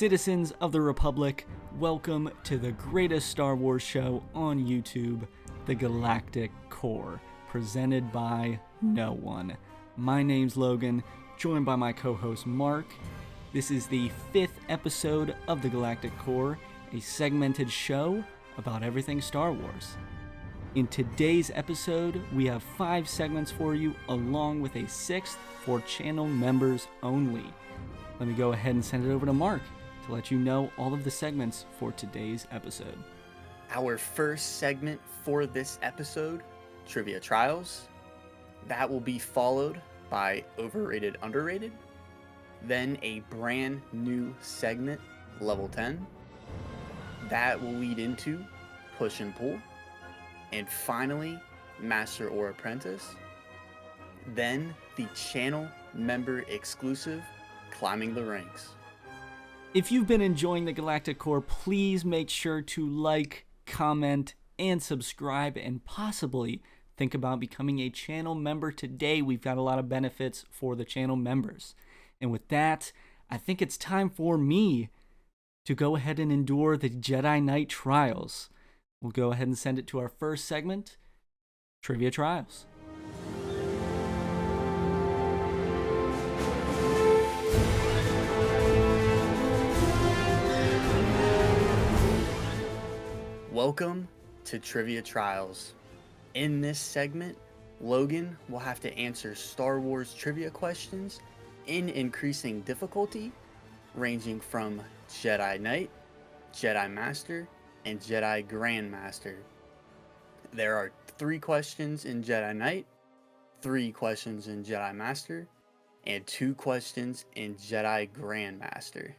Citizens of the Republic, welcome to the greatest Star Wars show on YouTube, the Galactic Core, presented by no one. My name's Logan, joined by my co-host Mark. This is the 5th episode of the Galactic Core, a segmented show about everything Star Wars. In today's episode, we have 5 segments for you, along with a 6th for channel members only. Let me go ahead and send it over to Mark to let you know all of the segments for today's episode. Our first segment for this episode, Trivia Trials. That will be followed by Overrated, Underrated. Then a brand new segment, Level 10. That will lead into Push and Pull. And finally, Master or Apprentice. Then the channel member exclusive, Climbing the Ranks. If you've been enjoying the Galactic Core, please make sure to like, comment, and subscribe, and possibly think about becoming a channel member today. We've got a lot of benefits for the channel members. And with that, I think it's time for me to go ahead and endure the Jedi Knight trials. We'll go ahead and send it to our first segment, Trivia Trials. Welcome to Trivia Trials. In this segment, Logan will have to answer Star Wars trivia questions in increasing difficulty, ranging from Jedi Knight, Jedi Master, and Jedi Grandmaster. There are 3 questions in Jedi Knight, 3 questions in Jedi Master, and 2 questions in Jedi Grandmaster.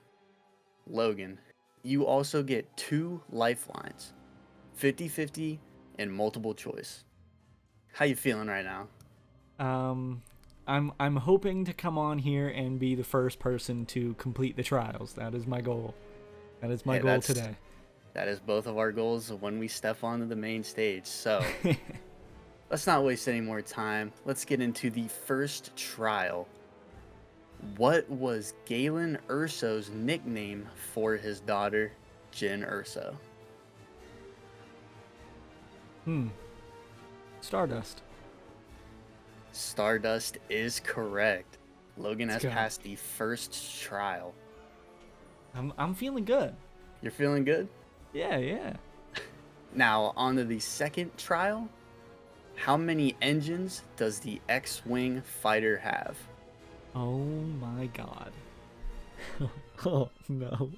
Logan, you also get 2 lifelines, 50-50 and multiple choice. How you feeling right now? I'm hoping to come on here and be the first person to complete the trials. That is my goal. That is my goal today. That is both of our goals when we step onto the main stage. So let's not waste any more time. Let's get into the first trial. What was Galen Erso's nickname for his daughter, Jyn Erso? Stardust. Stardust is correct. Logan has passed the first trial. I'm feeling good. You're feeling good? Yeah. Now, on to the second trial. How many engines does the X-Wing fighter have? Oh my god. Oh no.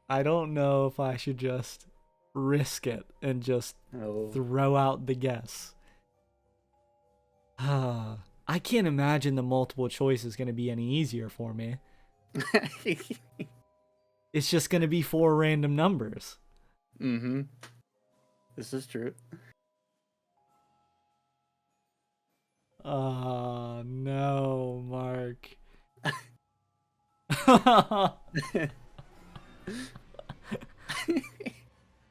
I don't know if I should just risk it and just throw out the guess. I can't imagine the multiple choice is going to be any easier for me. It's just going to be 4 random numbers. Mm-hmm. This is true. No, Mark.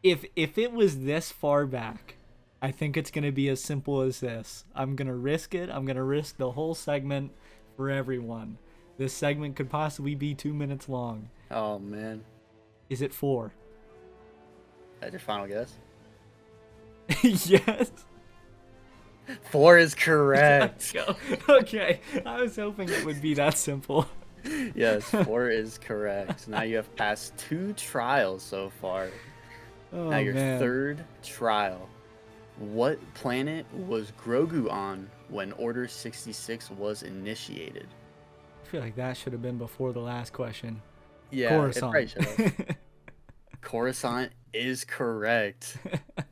If it was this far back, I think it's going to be as simple as this. I'm going to risk it. I'm going to risk the whole segment for everyone. This segment could possibly be 2 minutes long. Oh, man. Is it 4? That's your final guess? Yes. 4 is correct. Let's go. Okay. I was hoping it would be that simple. Yes, 4 is correct. Now you have passed 2 trials so far. Oh, now your man. third trial. What planet was Grogu on when Order 66 was initiated? I feel like that should have been before the last question. Yeah, Coruscant. it probably should have. Coruscant is correct.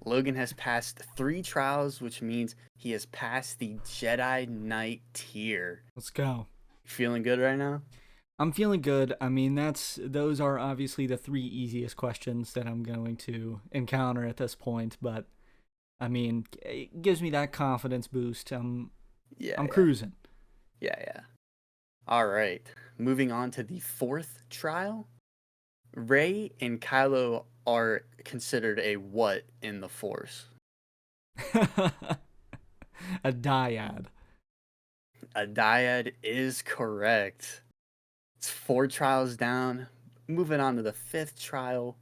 Logan has passed 3 trials, which means he has passed the Jedi Knight tier. Let's go. You feeling good right now? I'm feeling good. I mean, those are obviously the 3 easiest questions that I'm going to encounter at this point, but I mean, it gives me that confidence boost. I'm cruising. Yeah. All right. Moving on to the 4th trial. Rey and Kylo are considered a what in the Force? A dyad. A dyad is correct. It's 4 trials down. Moving on to the 5th trial.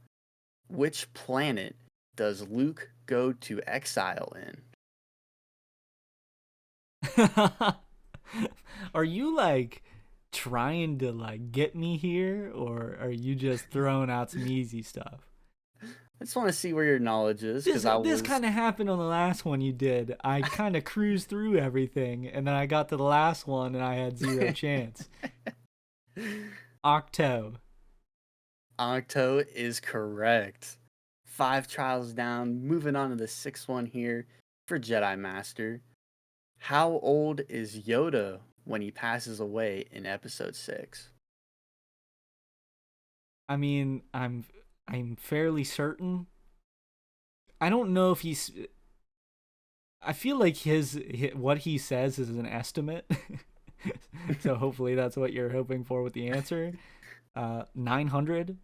Which planet does Luke go to exile in? Are you like trying to like get me here, or are you just throwing out some easy stuff? I just want to see where your knowledge is This because I this was. kind of happened on the last one you did. I kind of cruised through everything, and then I got to the last one, and I had zero chance. Octo. Octo is correct. 5 trials down. Moving on to the 6th one here for Jedi Master. How old is Yoda when he passes away in episode 6? I mean, I'm fairly certain. I don't know if he's. I feel like his what he says is an estimate. So hopefully that's what you're hoping for with the answer. 900.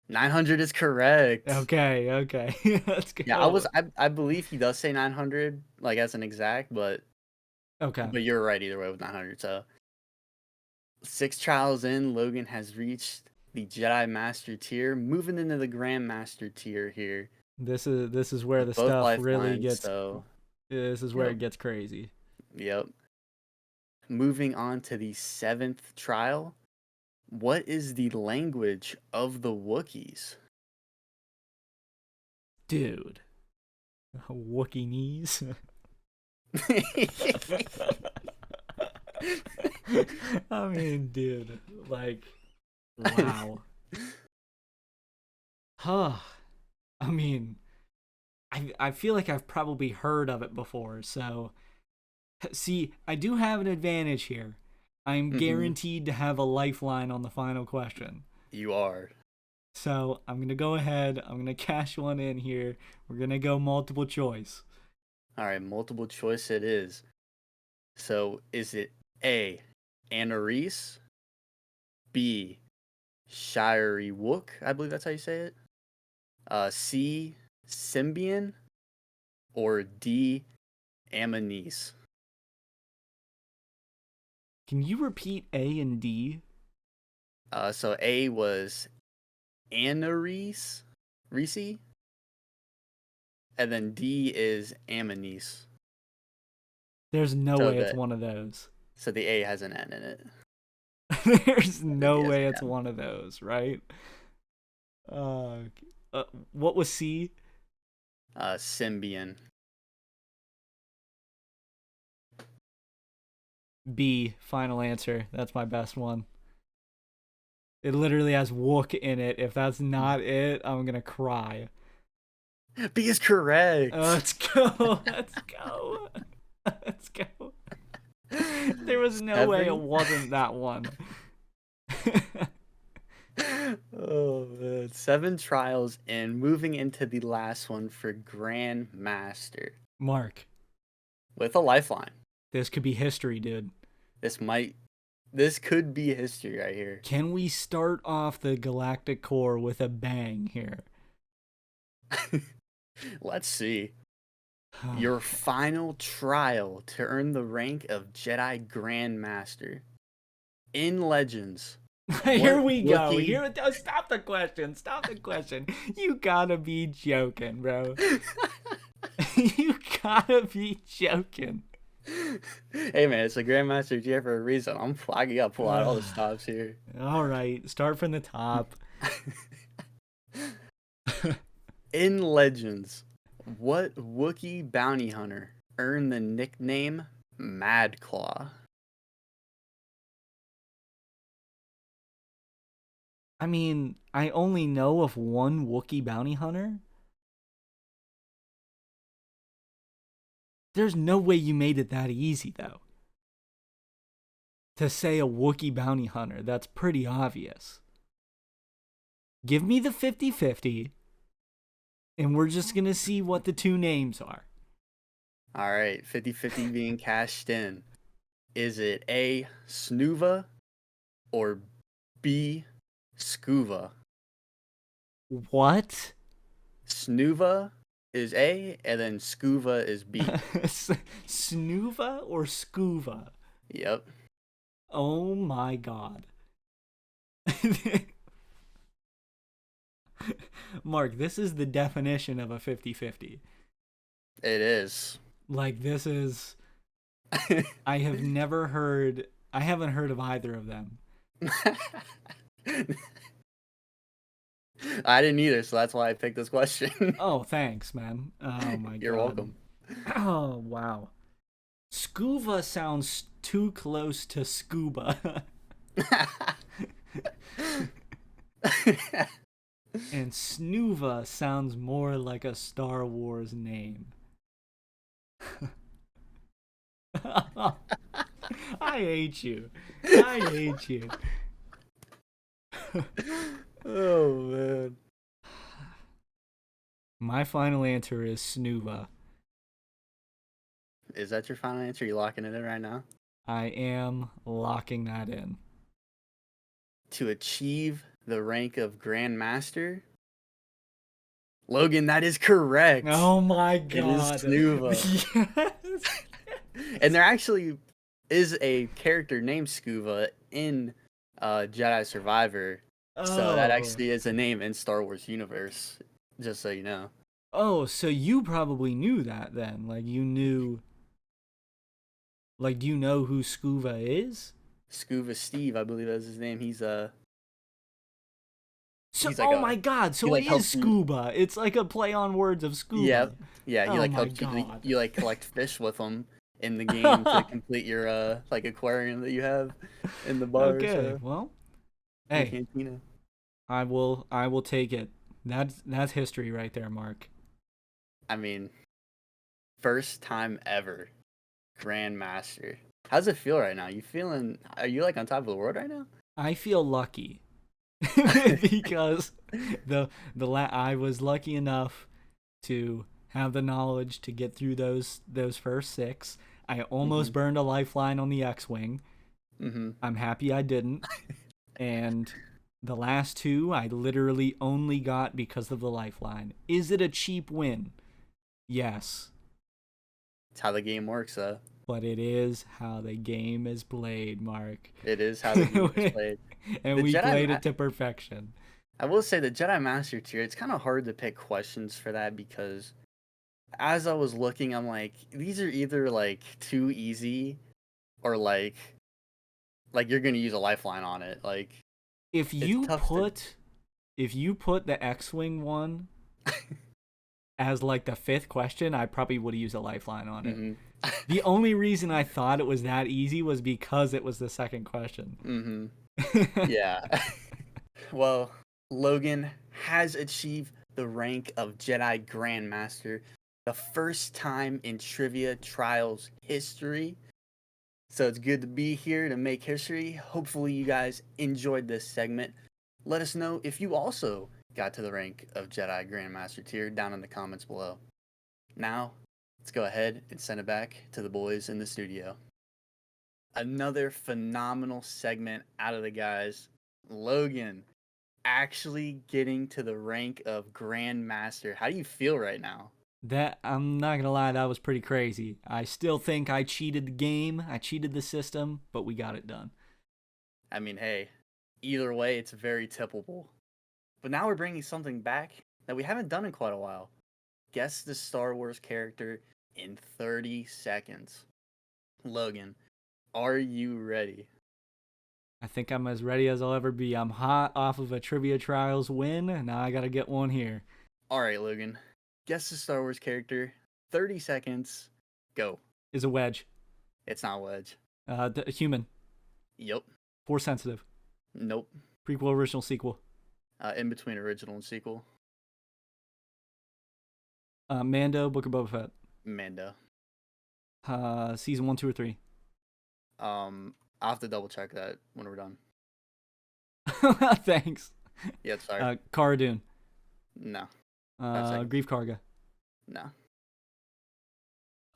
900 is correct. Okay. Let's Yeah, I go. was I believe he does say 900 like as an exact, Okay. but you're right either way with 900. So 6 trials in, Logan has reached the Jedi Master tier, moving into the Grand Master tier here. This is where the Both stuff really lifelines, gets. so This is where yep, it gets crazy. yep. Moving on to the 7th trial. What is the language of the Wookiees? Dude. Wookie knees. I mean, dude, like, wow. Huh. I mean, I feel like I've probably heard of it before. So, see, I do have an advantage here. I'm Mhm. guaranteed to have a lifeline on the final question. You are. So, I'm going to go ahead. I'm going to cash one in here. We're going to go multiple choice. All right, multiple choice it is. So is it A, Anarice, B, Shirey Wook, I believe that's how you say it, C, Symbian, or D, Amanice? Can you repeat A and D? So A was Anarice, Reese, and then D is Amanice. There's no So way it's the one of those. so the A has an N in it. There's The D no has way an it's M. one of those, right? Uh, what was C? Symbian. B, final answer. That's my best one. It literally has Wook in it. If that's not it, I'm gonna cry. B is correct. Let's go. Let's go. Let's go. There was no way it 7. wasn't that one. Oh man. 7 trials and moving into the last one for Grand Master Mark, with a lifeline. this could be history, dude. This might this could be history right here. Can we start off the Galactic Core with a bang here? Let's see. Your final trial to earn the rank of Jedi Grand Master. In Legends, Here what we go. Wookiee Stop the question. Stop the question. You gotta be joking, bro. You gotta be joking. Hey man, it's a Grandmaster tier for a reason. I gotta pull out all the stops here. All right, start from the top. In Legends, what Wookiee bounty hunter earned the nickname Mad Claw? I mean, I only know of one Wookiee bounty hunter. There's no way you made it that easy, though. To say a Wookiee bounty hunter, that's pretty obvious. Give me the 50-50, and we're just going to see what the two names are. All right, 50-50 being cashed in. Is it A, Snuva, or B, Scuva? What? Snuva is A, and then Scuva is B. Snuva or Scuva? Yep. Oh my god. Mark, this is the definition of a 50-50. It is. Like, this is... I haven't heard of either of them. I didn't either, so that's why I picked this question. Oh, thanks, man. Oh my You're god. welcome. Oh, wow. Scuba sounds too close to scuba. And Snuva sounds more like a Star Wars name. I hate you. I hate you. Oh, man. My final answer is Snuva. Is that your final answer? You locking it in right now? I am locking that in. To achieve the rank of Grand Master? Logan, that is correct. Oh my It is god. Snuva. Yes. And there actually is a character named Scuba in Jedi Survivor. So that actually is a name in Star Wars universe, just so you know. Oh, so you probably knew that then. Like, you knew... Like, do you know who Scuba is? Scuba Steve, I believe that's his name. He's So, he's like oh my god, so like it is helps you- Scuba. It's like a play on words of scuba. yeah. He Oh like my helps you. God. You like collect fish with him in the game to complete your like aquarium that you have in the bar. Okay, So, well, the hey, cantina. I will take it. That's history right there, Mark. I mean, first time ever, Grandmaster. How's it feel right now? Are you like on top of the world right now? I feel lucky because I was lucky enough to have the knowledge to get through those first 6. I almost burned a lifeline on the X-wing. I'm happy I didn't. And the last 2 I literally only got because of the lifeline. Is it a cheap win? Yes. It's how the game works, though. But it is how the game is played, Mark. It is how the game is played. And we played it to perfection. I will say the Jedi Master tier, it's kind of hard to pick questions for that because as I was looking, I'm like, these are either like too easy or like you're gonna use a lifeline on it. Like if you put the X-wing one as like the 5th question, I probably would have used a lifeline on it. The only reason I thought it was that easy was because it was the 2nd question. Yeah. Well, Logan has achieved the rank of Jedi Grandmaster, the first time in Trivia Trials history. So it's good to be here to make history. Hopefully you guys enjoyed this segment. Let us know if you also got to the rank of Jedi Grandmaster tier down in the comments below. Now, let's go ahead and send it back to the boys in the studio. Another phenomenal segment out of the guys. Logan actually getting to the rank of Grandmaster. How do you feel right now? That, I'm not gonna lie, that was pretty crazy. I still think I cheated the game, I cheated the system, but we got it done. I mean, hey, either way, it's very tippable. But now we're bringing something back that we haven't done in quite a while. Guess the Star Wars character in 30 seconds. Logan, are you ready? I think I'm as ready as I'll ever be. I'm hot off of a Trivia Trials win, and now I gotta get one here. Alright, Logan. Guess the Star Wars character. 30 seconds. Go. Is a Wedge. It's not Wedge. Human. Yep. Force sensitive. Nope. Prequel, original, sequel. In between original and sequel. Mando, Book of Boba Fett. Mando. Season 1, 2, or 3. I'll have to double check that when we're done. Thanks. Yeah, sorry. Cara Dune. No. Grief Karga. No.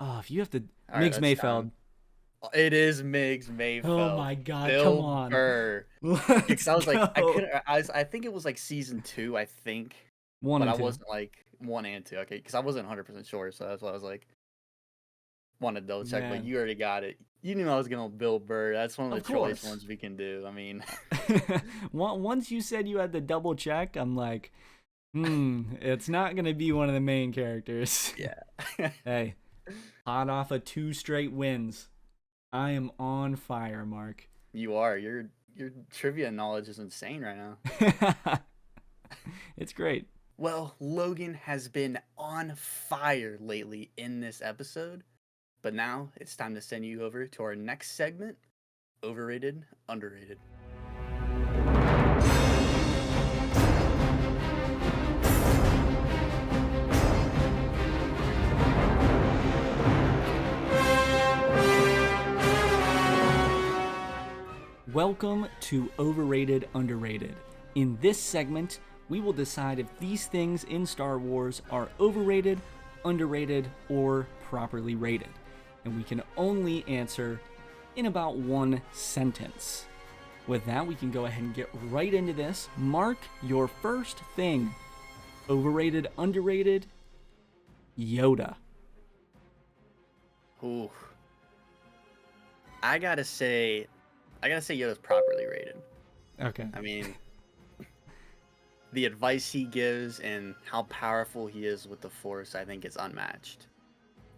Oh, if you have to... All Migs right, Mayfeld. It is Migs Mayfeld. Oh my god, Bill come on. Burr. Let's I was like, go. I think it was like season 2, I think. 1 but and I 2. wasn't like 1 and 2, okay? Because I wasn't 100% sure, so that's why I was like. want to double check, but Man, you already got it. You knew I was going to Bill Burr. That's one of of the choice course. ones we can do. I mean, Once you said you had to double check, I'm like, it's not gonna be one of the main characters. yeah. Hey, hot off of 2 straight wins. I am on fire, Mark. You are. Your trivia knowledge is insane right now. It's great. Well, Logan has been on fire lately in this episode, but now it's time to send you over to our next segment, overrated, underrated. Welcome to Overrated Underrated. In this segment, we will decide if these things in Star Wars are overrated, underrated, or properly rated. And we can only answer in about one sentence. With that, we can go ahead and get right into this. Mark, your first thing. Overrated, underrated, Yoda. Ooh. I gotta say Yoda's properly rated. Okay. I mean, the advice he gives and how powerful he is with the Force, I think is unmatched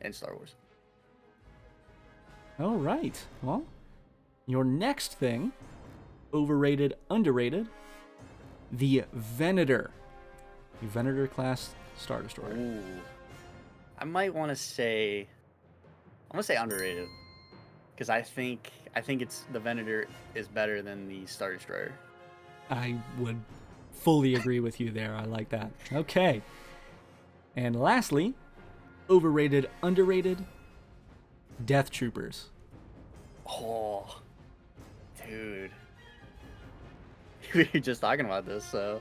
in Star Wars. All right. Well, your next thing, overrated, underrated, the Venator. The Venator class Star Destroyer. Ooh. I might want to say underrated because I think it's the Venator is better than the Star Destroyer. I would fully agree with you there. I like that. Okay. And lastly, overrated, underrated, Death Troopers. Oh, dude. We were just talking about this, so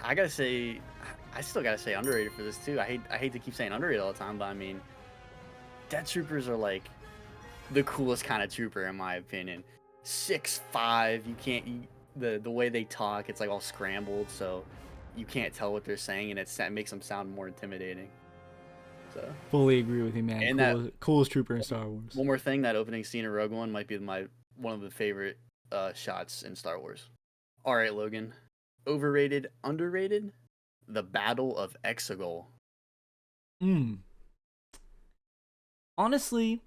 I gotta say, I still gotta say underrated for this too. I hate to keep saying underrated all the time, but I mean, Death Troopers are like the coolest kind of trooper in my opinion. 6'5", the way they talk, it's like all scrambled, so you can't tell what they're saying, and it makes them sound more intimidating. So Fully agree with you, man. And Coolest trooper in Star Wars. one more thing, that opening scene of Rogue One might be one of the favorite shots in Star Wars. All right, Logan. Overrated, underrated? The Battle of Exegol. Honestly,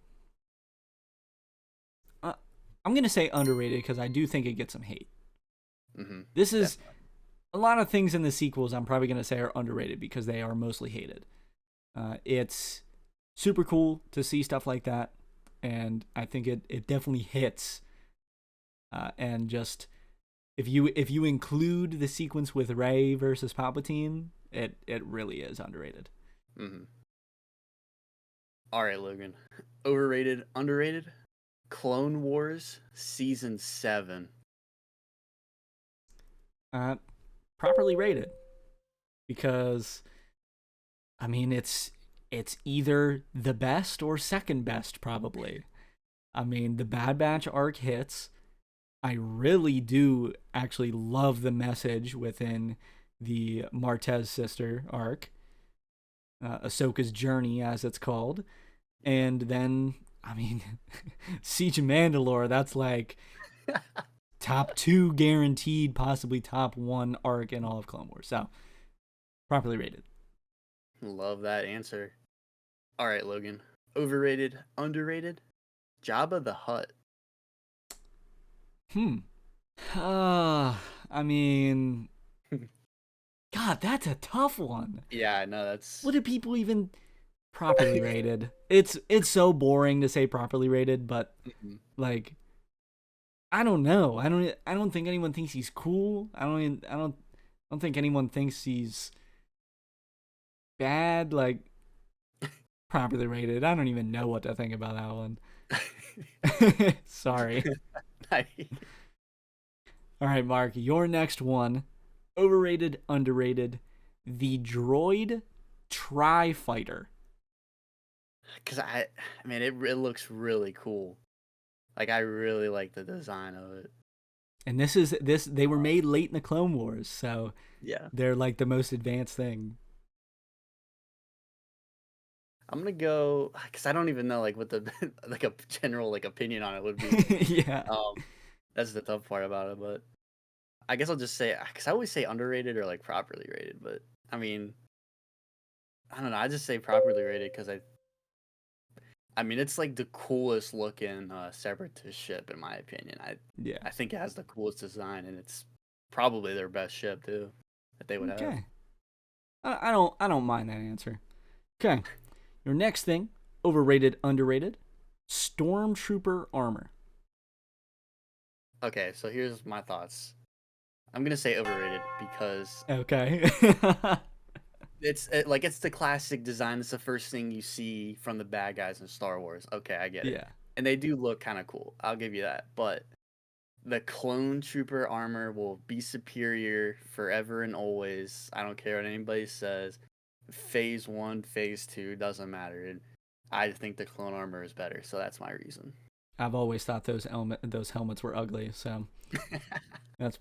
I'm going to say underrated because I do think it gets some hate. Mm-hmm. This is a lot of things in the sequels I'm probably going to say are underrated because they are mostly hated. It's super cool to see stuff like that, and I think it definitely hits. And just if you include the sequence with Rey versus Palpatine, it really is underrated. Mm-hmm. All right, Logan. Overrated, underrated? Clone Wars Season 7. Properly rated because I mean it's either the best or second best probably. I mean, the Bad Batch arc hits. I really do actually love the message within the Martez sister arc, Ahsoka's journey as it's called, and then I mean, Siege of Mandalore. That's like top 2 guaranteed, possibly top 1 arc in all of Clone Wars. So, properly rated. Love that answer. All right, Logan. Overrated, underrated? Jabba the Hutt. I mean, God, that's a tough one. Yeah, no, that's... What do people even properly rated? It's so boring to say properly rated, but like, I don't know. I don't think anyone thinks he's cool. I don't think anyone thinks he's bad. Like, properly rated. I don't even know what to think about that one. Sorry. All right, Mark, your next one. Overrated, underrated. The droid Tri-Fighter. Because I mean, it looks really cool. Like, I really like the design of it. And they were made late in the Clone Wars, so yeah, they're like the most advanced thing. I'm gonna go because I don't even know like what the like a general like opinion on it would be. Yeah. Um, that's the tough part about it, but I guess I'll just say because I always say underrated or like properly rated, but I mean I don't know. I just say properly rated because I mean it's like the coolest looking separatist ship in my opinion. Yeah. I think it has the coolest design and it's probably their best ship too that they would have. Okay. I don't mind that answer. Okay. Your next thing, overrated, underrated, stormtrooper armor. Okay, so here's my thoughts. I'm gonna say overrated because Okay. like it's the classic design. It's the first thing you see from the bad guys in Star Wars. Okay, I get it, Yeah. and they do look kind of cool. I'll give you that. But the clone trooper armor will be superior forever and always. I don't care what anybody says. Phase 1, Phase 2 doesn't matter. I think the clone armor is better, so that's my reason. I've always thought those helmets were ugly, so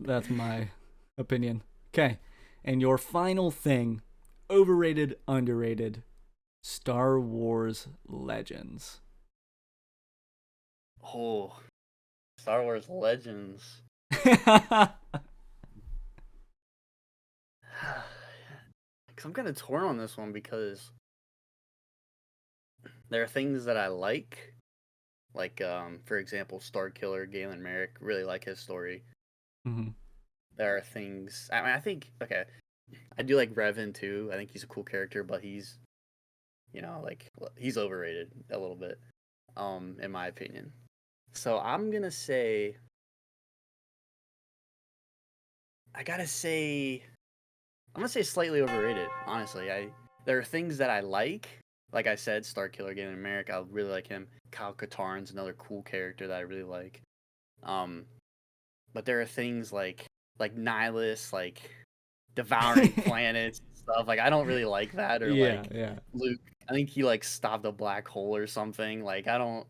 that's my opinion. Okay. And your final thing, overrated, underrated, Star Wars Legends. Oh, Star Wars Legends. Cause I'm kind of torn on this one because there are things that I like for example, Star Killer Galen Merrick. Really like his story. Mm-hmm. There are things. I mean, I think okay, I do like Revan too. I think he's a cool character, but he's like he's overrated a little bit, in my opinion. So I gotta say I'm gonna say slightly overrated. Honestly, there are things that I like. Like I said, Star Killer Galen Merrick. I really like him. Kyle Katarn's another cool character that I really like. Um, but there are things like Nihilus, like devouring planets and stuff. Like I don't really like that. Or Yeah, like yeah, Luke. I think he like stopped a black hole or something. I don't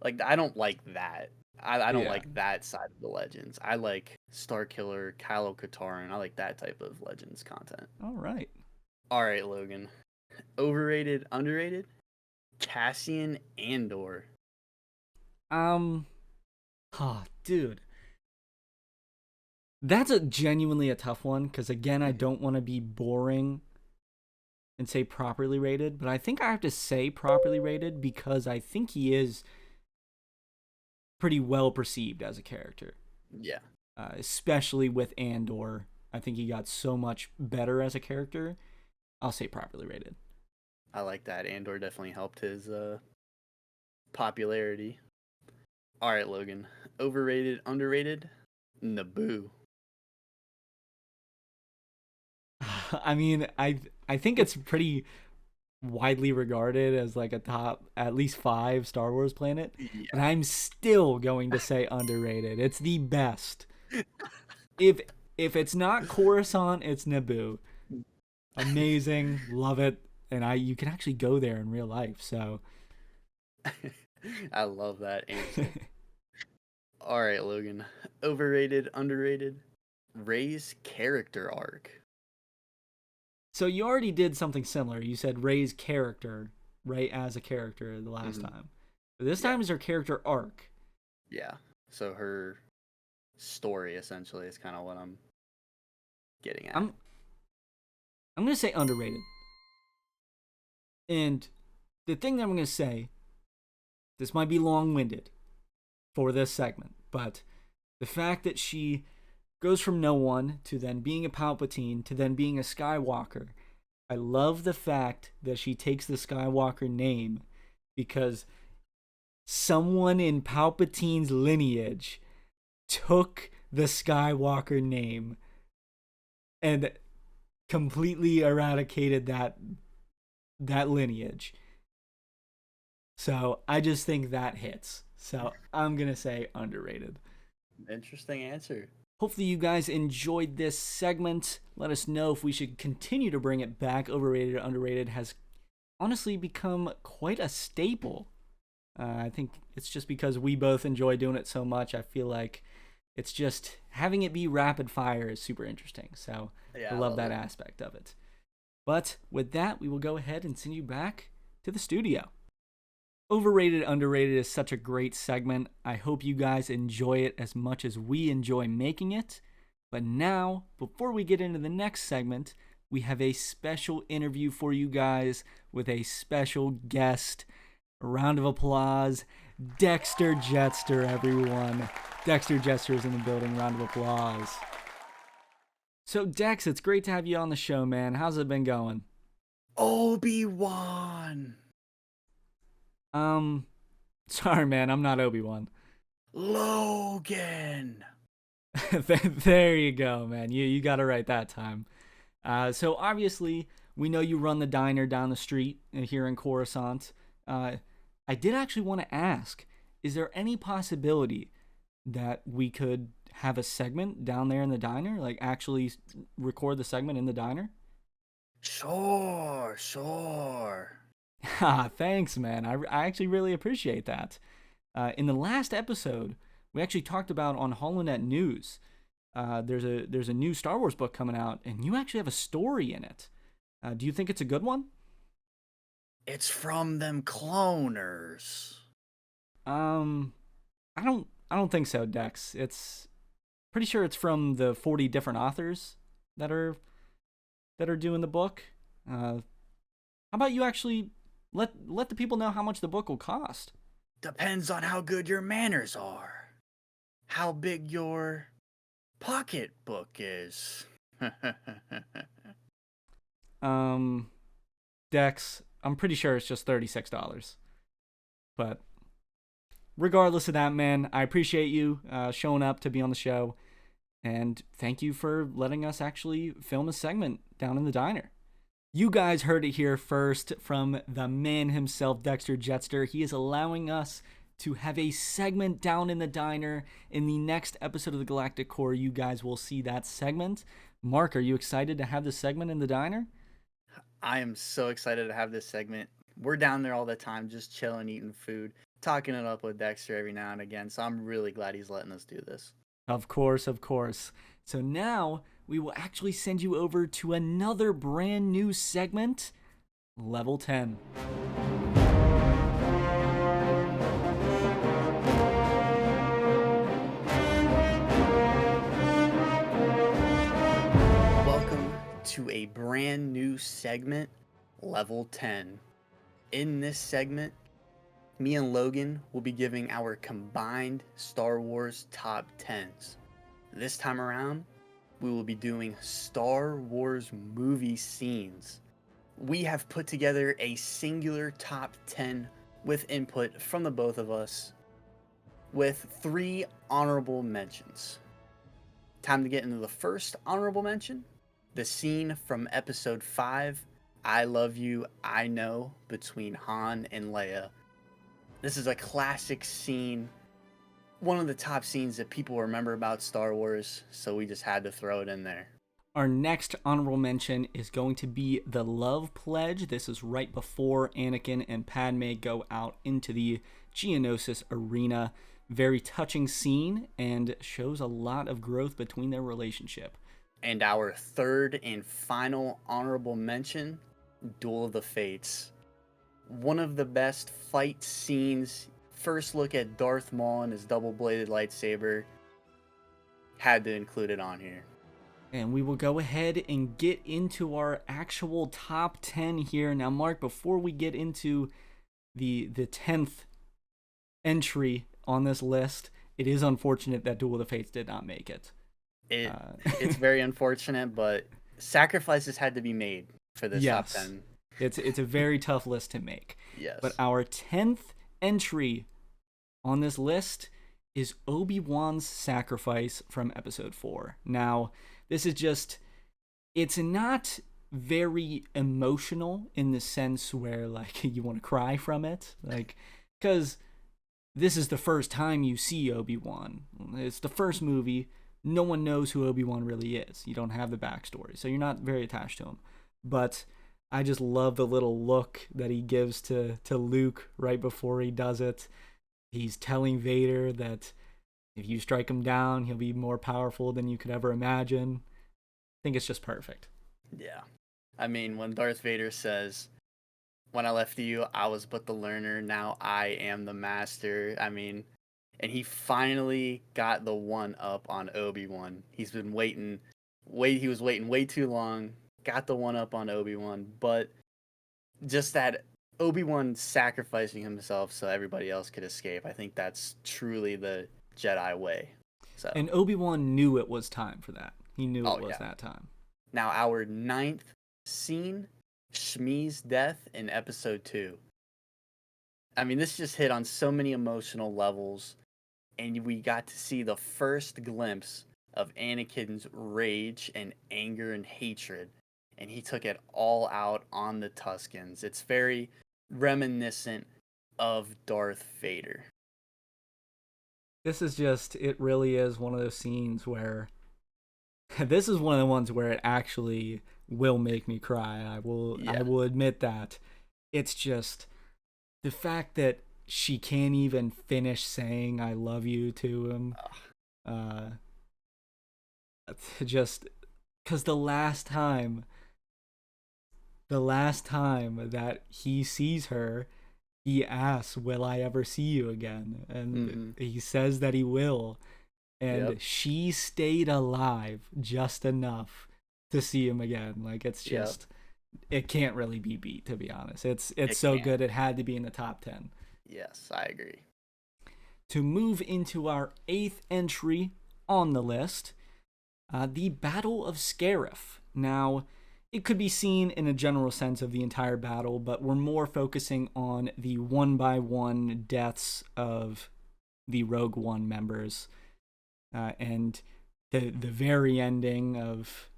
like that. I don't yeah. like that side of the Legends. I like Star Killer, Kylo Katarn. I like that type of Legends content. All right. All right, Logan. Overrated, underrated? Cassian Andor. Um, dude, that's a genuinely a tough one because again, I don't want to be boring and say properly rated, but I think I have to say properly rated because I think he is pretty well perceived as a character, Yeah, especially with Andor. I think he got so much better as a character. I'll say properly rated. I like that. Andor definitely helped his popularity. All right, Logan. Overrated, underrated? Naboo. I mean, I think it's pretty widely regarded as like a top at least 5 Star Wars planet, but Yeah. I'm still going to say underrated. It's the best. If if it's not Coruscant, it's Naboo. Amazing, love it, and you can actually go there in real life. So I love that answer. All right, Logan. Overrated, underrated? Ray's character arc. so you already did something similar. You said Rey's character, Rey as a character the last Mhm. time. But this Yeah, time is her character arc. yeah. So her story essentially is kind of what I'm getting at. I'm I'm gonna say underrated. And the thing that I'm gonna say, this might be long-winded for this segment, but the fact that she goes from no one to then being a Palpatine to then being a Skywalker. I love the fact that she takes the Skywalker name because someone in Palpatine's lineage took the Skywalker name and completely eradicated that lineage. So I just think that hits. So I'm gonna say underrated. Interesting answer. Hopefully you guys enjoyed this segment. Let us know if we should continue to bring it back. Overrated or underrated has honestly become quite a staple. I think it's just because we both enjoy doing it so much. I feel like it's just having it be rapid fire is super interesting. So Yeah, I I love love that it. aspect of it. But with that, we will go ahead and send you back to the studio. Overrated, Underrated is such a great segment. I hope you guys enjoy it as much as we enjoy making it. But now, before we get into the next segment, we have a special interview for you guys with a special guest. A round of applause. Dexter Jetster, everyone. Dexter Jetster is in the building. Round of applause. So, Dex, it's great to have you on the show, man. How's it been going? Obi-Wan. Sorry, man. I'm not Obi-Wan. Logan. There you go, man. You got it right that time. So, obviously, we know you run the diner down the street here in Coruscant. I did actually want to ask, is there any possibility that we could have a segment down there in the diner? Like, actually record the segment in the diner? Sure. Thanks, man. I actually really appreciate that. In the last episode, we actually talked about on HoloNet News, there's a new Star Wars book coming out, and you actually have a story in it. Do you think it's a good one? It's from them cloners. I don't think so, Dex. It's pretty sure it's from the 40 different authors that are doing the book. How about you actually let the people know how much the book will cost? Depends on how good your manners are. How big your pocketbook is. Dex, I'm pretty sure it's just $36. But regardless of that, man, I appreciate you showing up to be on the show. And thank you for letting us actually film a segment down in the diner. You guys heard it here first from the man himself, Dexter Jetster. He is allowing us to have a segment down in the diner. In the next episode of the Galactic Core, you guys will see that segment. Mark, are you excited to have this segment in the diner? I am so excited to have this segment. We're down there all the time, just chilling, eating food, talking it up with Dexter every now and again. So I'm really glad he's letting us do this. Of course. So now we will actually send you over to another brand new segment, Level 10. Welcome to a brand new segment, Level 10. In this segment, me and Logan will be giving our combined Star Wars top 10s. This time around, we will be doing Star Wars movie scenes. We have put together a singular top 10 with input from the both of us, with 3 honorable mentions. Time to get into the first honorable mention, the scene from episode 5, I Love You, I Know, between Han and Leia. This is a classic scene, one of the top scenes that people remember about Star Wars, so we just had to throw it in there. Our next honorable mention is going to be the Love Pledge. This is right before Anakin and Padme go out into the Geonosis arena. Very touching scene and shows a lot of growth between their relationship. And our third and final honorable mention, Duel of the Fates. One of the best fight scenes. First look at Darth Maul and his double-bladed lightsaber. Had to include it on here. And we will go ahead and get into our actual top 10 here. Now, Mark, before we get into the 10th entry on this list, it is unfortunate that Duel of the Fates did not make it. It's very unfortunate, but sacrifices had to be made for this top 10. It's a very tough list to make. Yes. But our 10th entry on this list is Obi-Wan's sacrifice from episode 4. Now, this is just, it's not very emotional in the sense where, like, you want to cry from it. Like, because this is the first time you see Obi-Wan. It's the first movie. No one knows who Obi-Wan really is. You don't have the backstory, so you're not very attached to him. But I just love the little look that he gives to Luke right before he does it. He's telling Vader that if you strike him down, he'll be more powerful than you could ever imagine. I think it's just perfect. Yeah. I mean, when Darth Vader says, when I left you, I was but the learner. Now I am the master. I mean, and he finally got the one up on Obi-Wan. He's been waiting. He was waiting way too long. Got the one up on Obi-Wan, but just that Obi-Wan sacrificing himself so everybody else could escape. I think that's truly the Jedi way. So, And Obi-Wan knew it was time for that. He knew oh it was yeah. that time. Now our ninth scene, Shmi's death in Episode 2. I mean, this just hit on so many emotional levels, and we got to see the first glimpse of Anakin's rage and anger and hatred, and he took it all out on the Tuskens. It's very reminiscent of Darth Vader. This is just, it really is one of those scenes where, this is one of the ones where it actually will make me cry. I will admit that. It's just the fact that she can't even finish saying "I love you" to him. Just because the last time that he sees her, he asks, "Will I ever see you again?" And he says that he will. And she stayed alive just enough to see him again. Like, it's just, it can't really be beat, to be honest. It's so good, it had to be in the top 10. Yes, I agree. To move into our 8th entry on the list, the Battle of Scarif. Now, it could be seen in a general sense of the entire battle, but we're more focusing on the one-by-one deaths of the Rogue One members. And the very ending of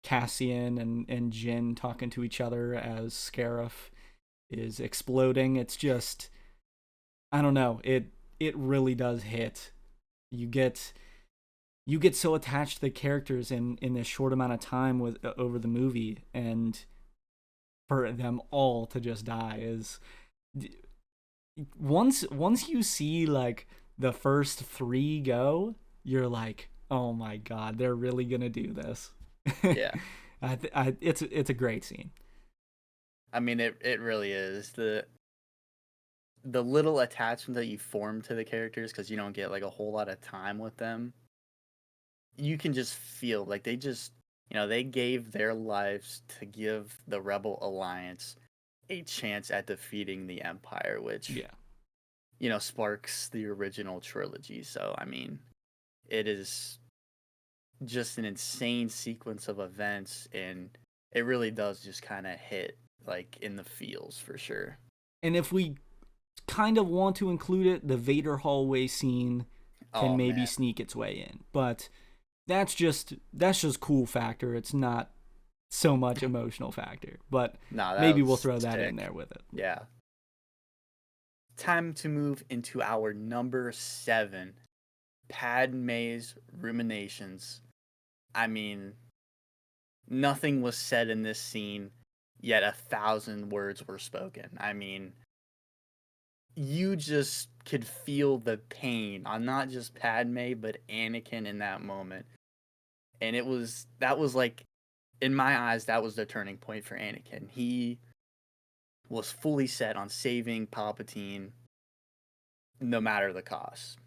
Cassian and Jyn talking to each other as Scarif is exploding. It's just, I don't know, it really does hit. You get so attached to the characters in this short amount of time over the movie, and for them all to just die is, once you see like the first 3 go, you're like, oh my god, they're really gonna do this. Yeah. It's a great scene. I mean, it really is. The little attachment that you form to the characters, because you don't get like a whole lot of time with them, you can just feel like they just, they gave their lives to give the Rebel Alliance a chance at defeating the Empire, which sparks the original trilogy. So I mean, it is just an insane sequence of events, and it really does just kind of hit like in the feels for sure. And if we kind of want to include it, the Vader hallway scene can maybe sneak its way in, but that's just cool factor. It's not so much emotional factor, but maybe we'll throw that in there with it. Yeah. Time to move into our number 7, Padme's ruminations. I mean, nothing was said in this scene, yet 1,000 words were spoken. I mean, you just could feel the pain on not just Padme, but Anakin in that moment. And that was like, in my eyes, that was the turning point for Anakin. He was fully set on saving Palpatine no matter the cost.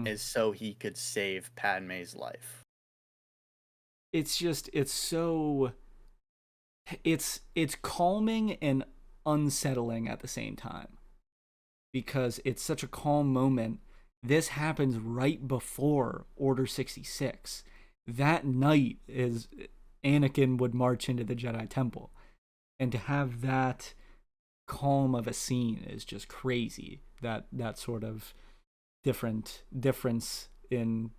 Is so he could save Padme's life. It's calming and unsettling at the same time, because it's such a calm moment. This happens right before Order 66. That night is Anakin would march into the Jedi Temple, and to have that calm of a scene is just crazy. That sort of difference in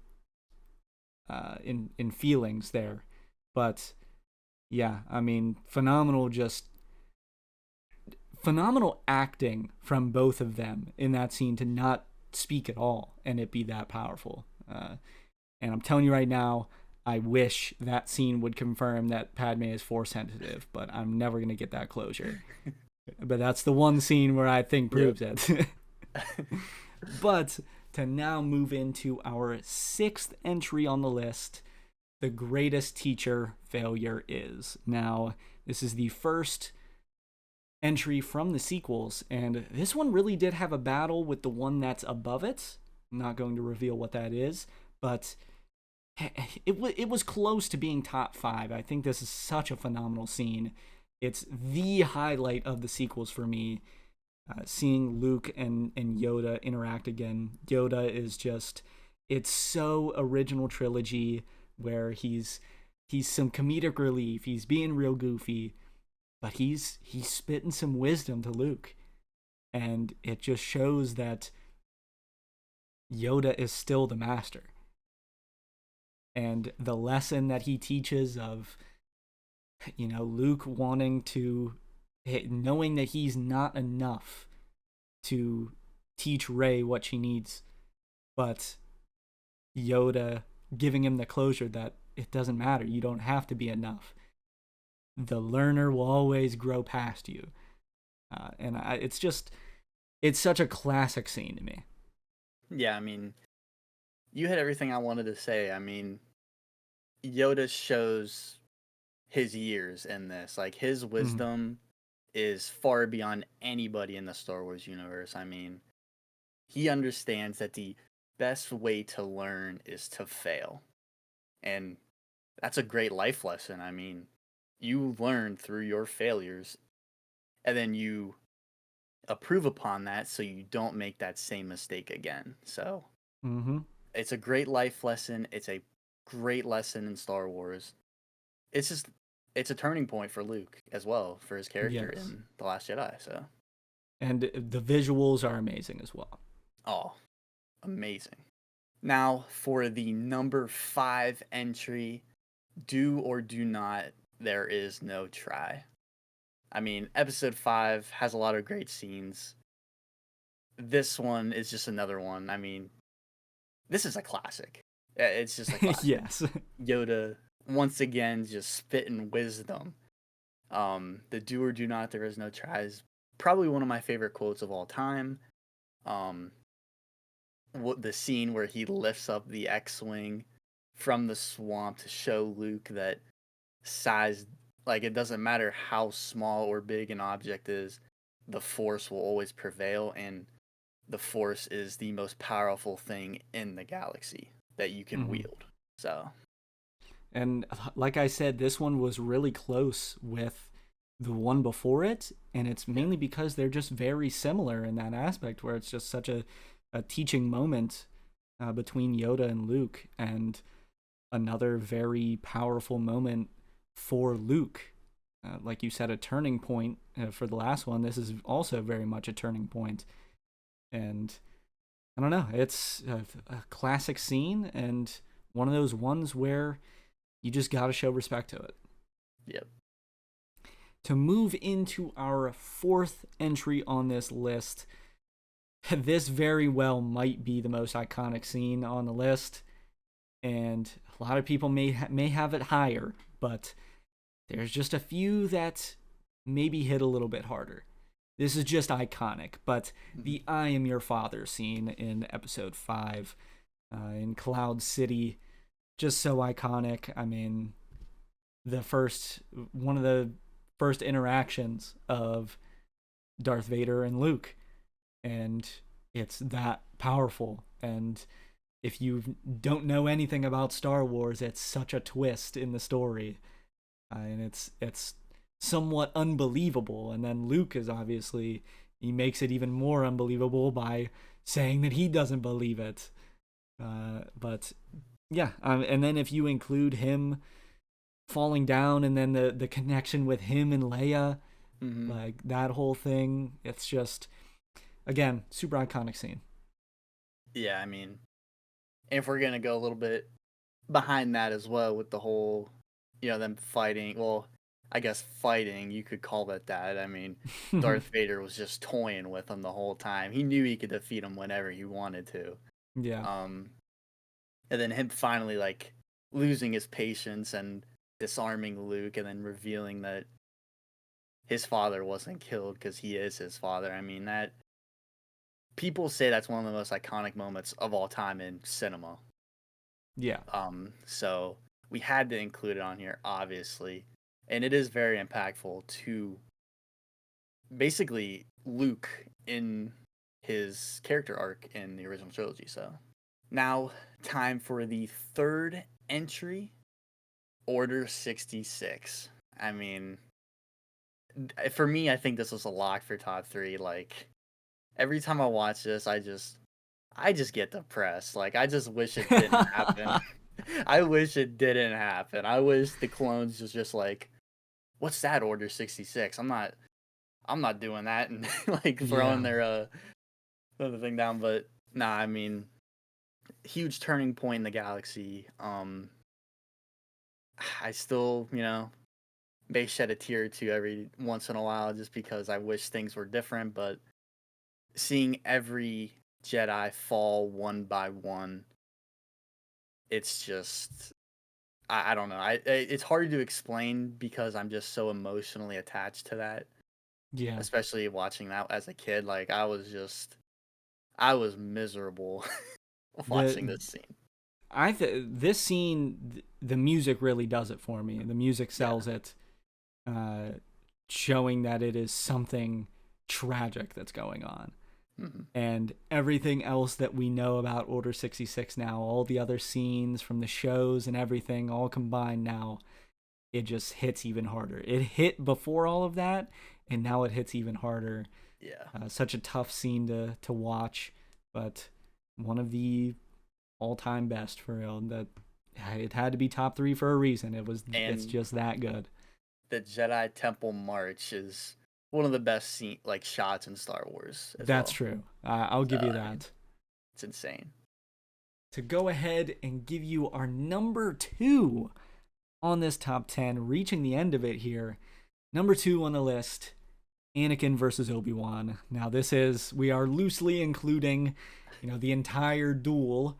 feelings there. But yeah, I mean, phenomenal acting from both of them in that scene to not speak at all and it be that powerful. And I'm telling you right now, I wish that scene would confirm that Padme is Force sensitive, but I'm never going to get that closure. But that's the one scene where I think proves it. But to now move into our 6th entry on the list, The Greatest Teacher Failure Is. Now, this is the first entry from the sequels, and this one really did have a battle with the one that's above it. I'm not going to reveal what that is, but it was close to being top 5. I think this is such a phenomenal scene. It's the highlight of the sequels for me. Seeing Luke and Yoda interact again. Yoda is just, it's so original trilogy where he's some comedic relief. He's being real goofy, but he's spitting some wisdom to Luke, and it just shows that Yoda is still the master. And the lesson that he teaches of, Luke wanting to, knowing that he's not enough to teach Rey what she needs, but Yoda giving him the closure that it doesn't matter. You don't have to be enough. The learner will always grow past you. It's such a classic scene to me. Yeah, I mean, you had everything I wanted to say. I mean, Yoda shows his years in this. Like, his wisdom is far beyond anybody in the Star Wars universe. I mean, he understands that the best way to learn is to fail. And that's a great life lesson. I mean, you learn through your failures, and then you improve upon that so you don't make that same mistake again. So, it's a great life lesson. It's a great lesson in Star Wars. It's a turning point for Luke as well, for his character in The Last Jedi. So, and the visuals are amazing as well. Oh, amazing. Now for the number 5 entry, do or do not, there is no try. I mean, episode 5 has a lot of great scenes. This one is just another one. I mean, this is a classic. It's just a classic. Yes. Yoda, once again, just spitting wisdom. The do or do not, there is no try is probably one of my favorite quotes of all time. The scene where he lifts up the X-Wing from the swamp to show Luke that size, like, it doesn't matter how small or big an object is, the Force will always prevail, and the Force is the most powerful thing in the galaxy that you can wield. So, and like I said, this one was really close with the one before it, and it's mainly because they're just very similar in that aspect, where it's just such a teaching moment between Yoda and Luke, and another very powerful moment for Luke. Like you said, a turning point for the last one. This is also very much a turning point. And I don't know, it's a classic scene, and one of those ones where you just got to show respect to it. Yep. To move into our 4th entry on this list, this very well might be the most iconic scene on the list, and a lot of people may have it higher, but there's just a few that maybe hit a little bit harder. This is just iconic, but the I am your father scene in episode 5 in Cloud City, just so iconic. I mean, one of the first interactions of Darth Vader and Luke, and it's that powerful. And if you don't know anything about Star Wars, it's such a twist in the story, and it's somewhat unbelievable. And then Luke is obviously, he makes it even more unbelievable by saying that he doesn't believe it. But yeah, and then if you include him falling down, and then the connection with him and Leia, like that whole thing, it's just, again, super iconic scene. Yeah, I mean, if we're gonna go a little bit behind that as well with the whole, them fighting. Well, I guess fighting, you could call it that. I mean, Darth Vader was just toying with him the whole time. He knew he could defeat him whenever he wanted to. Yeah. And then him finally, like, losing his patience and disarming Luke, and then revealing that his father wasn't killed because he is his father. I mean, that, people say that's one of the most iconic moments of all time in cinema. Yeah. So we had to include it on here, obviously. And it is very impactful to basically Luke in his character arc in the original trilogy. So now, time for the third entry, Order 66. I mean, for me, I think this was a lock for top three. Like, every time I watch this, I just get depressed. Like, I just wish it didn't happen. I wish it didn't happen. I wish the clones was just like, what's that, Order 66? I'm not doing that, and like throwing Yeah. their thing down. But nah, I mean, huge turning point in the galaxy. I still, may shed a tear or two every once in a while just because I wish things were different. But seeing every Jedi fall one by one, it's just I don't know. It's hard to explain because I'm just so emotionally attached to that. Yeah. Especially watching that as a kid, like I was miserable watching The this scene. this scene, the music really does it for me. The music Yeah. sells it, showing that it is something tragic that's going on. Mm-hmm. And everything else that we know about Order 66 now, all the other scenes from the shows and everything, all combined now, it just hits even harder. It hit before all of that, and now it hits even harder. Yeah. Such a tough scene to watch, but one of the all-time best for real. That it had to be top three for a reason. It's And just that good. the Jedi Temple March is one of the best shots in Star Wars as That's well. true. I'll give you I mean, that. it's insane. To go ahead and give you our number 2 on this top 10, reaching the end of it here. Number 2 on the list, Anakin versus Obi-Wan. Now we are loosely including, the entire duel,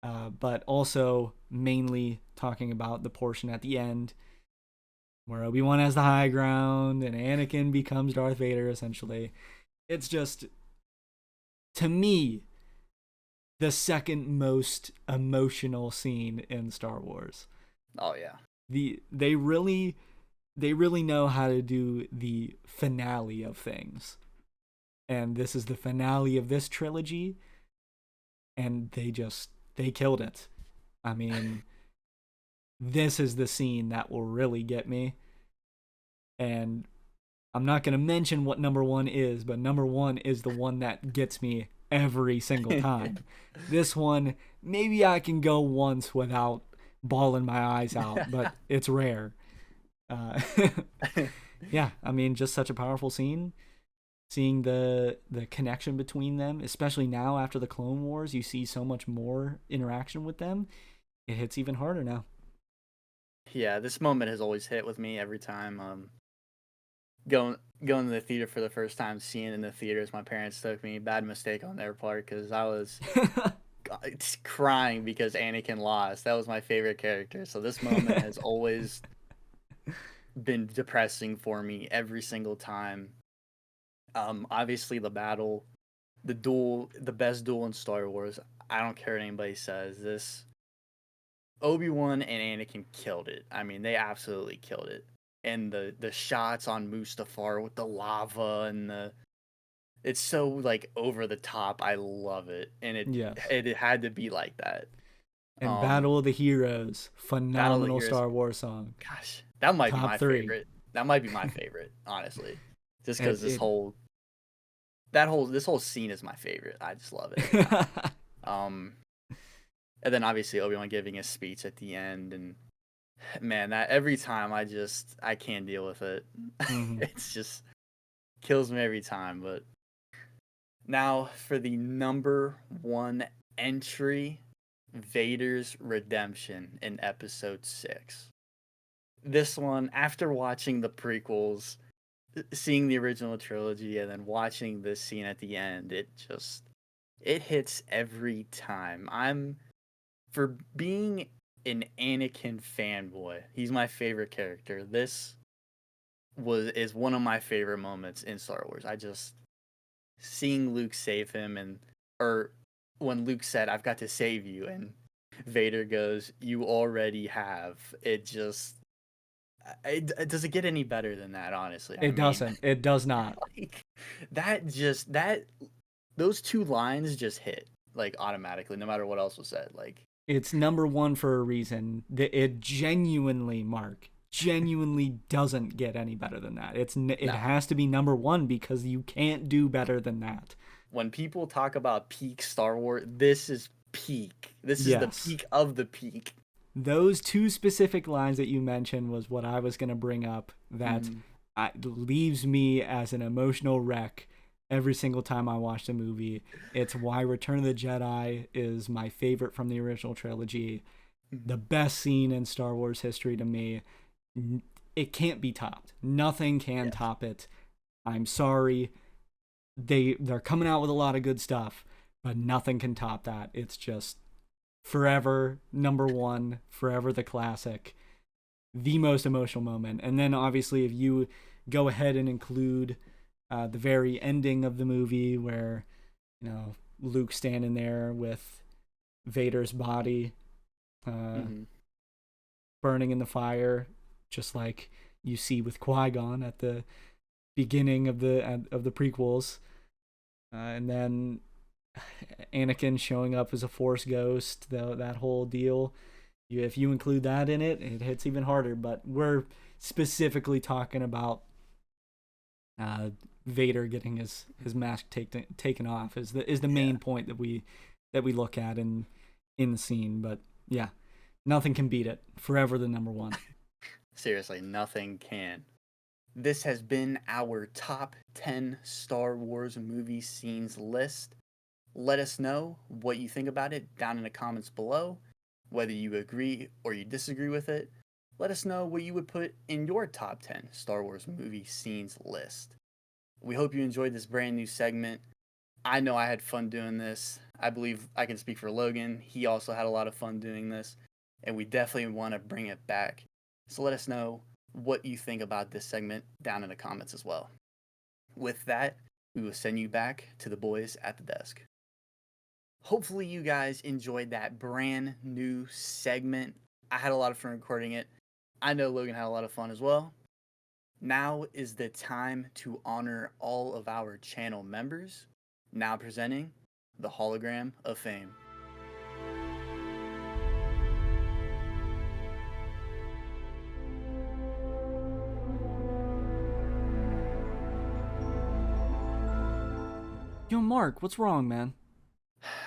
but also mainly talking about the portion at the end where Obi-Wan has the high ground and Anakin becomes Darth Vader, essentially. It's just, to me, the second most emotional scene in Star Wars. Oh yeah. They really know how to do the finale of things. And this is the finale of this trilogy, and they killed it. I mean, this is the scene that will really get me. And I'm not going to mention what number 1 is, but number 1 is the one that gets me every single time. This one, maybe I can go once without bawling my eyes out, but it's rare. Yeah, I mean, just such a powerful scene. Seeing the connection between them, especially now after the Clone Wars, you see so much more interaction with them. It hits even harder now. Yeah, this moment has always hit with me every time. Going to the theater for the first time, seeing it in the theaters, my parents took me. Bad mistake on their part because I was crying because Anakin lost. That was my favorite character. So this moment has always been depressing for me every single time. Obviously the duel, the best duel in Star Wars. I don't care what anybody says. This Obi-Wan and Anakin killed it. I mean, they absolutely killed it. And the shots on Mustafar with the lava and it's so like over the top. I love it. And Yes. it had to be like that. And Battle of the Heroes, Battle of the phenomenal Heroes. Star Wars song. Gosh, that might be Top my 3. favorite. That might be my favorite, honestly. Just because this whole scene is my favorite. I just love it every time. And then obviously Obi-Wan giving his speech at the end, and man, that every time I can't deal with it. Mm-hmm. It's just kills me every time. But now for the number 1 entry, Vader's redemption in episode 6. This one, after watching the prequels, seeing the original trilogy, and then watching this scene at the end, it hits every time. For being an Anakin fanboy, he's my favorite character. This is one of my favorite moments in Star Wars. I just seeing Luke save him, or when Luke said, "I've got to save you," and Vader goes, "You already have." It just Does it get any better than that? Honestly, I It mean, doesn't. It does not. like that those two lines just hit like automatically, no matter what else was said. Like, It's number one for a reason. It genuinely, Mark, genuinely doesn't get any better than that. It nah. has to be number one because you can't do better than that. When people talk about peak Star Wars, this is peak. This is the Yes. peak of the peak. Those two specific lines that you mentioned was what I was going to bring up that Mhm. leaves me as an emotional wreck every single time I watch the movie. It's why Return of the Jedi is my favorite from the original trilogy. The Mhm. best scene in Star Wars history to me. It can't be topped. Nothing can Yes. top it. I'm sorry. They're coming out with a lot of good stuff, but nothing can top that. It's just forever number one, forever the classic, the most emotional moment. And then obviously, if you go ahead and include the very ending of the movie, where Luke standing there with Vader's body uh, Mhm. burning in the fire, just like you see with Qui-Gon at the beginning of the prequels, and then Anakin showing up as a Force ghost, that whole deal. If you include that in it, it hits even harder. But we're specifically talking about uh, Vader getting his mask taken off is the Yeah. main point that we look at in the scene. But yeah, nothing can beat it. Forever the number one. Seriously, nothing can. This has been our top 10 Star Wars movie scenes list. Let us know what you think about it down in the comments below, whether you agree or you disagree with it. Let us know what you would put in your top 10 Star Wars movie scenes list. We hope you enjoyed this brand new segment. I know I had fun doing this. I believe I can speak for Logan. He also had a lot of fun doing this, and we definitely want to bring it back. So let us know what you think about this segment down in the comments as well. With that, we will send you back to the boys at the desk. Hopefully, you guys enjoyed that brand new segment. I had a lot of fun recording it. I know Logan had a lot of fun as well. Now is the time to honor all of our channel members. Now presenting the Hologram of Fame. Yo, Mark, what's wrong, man?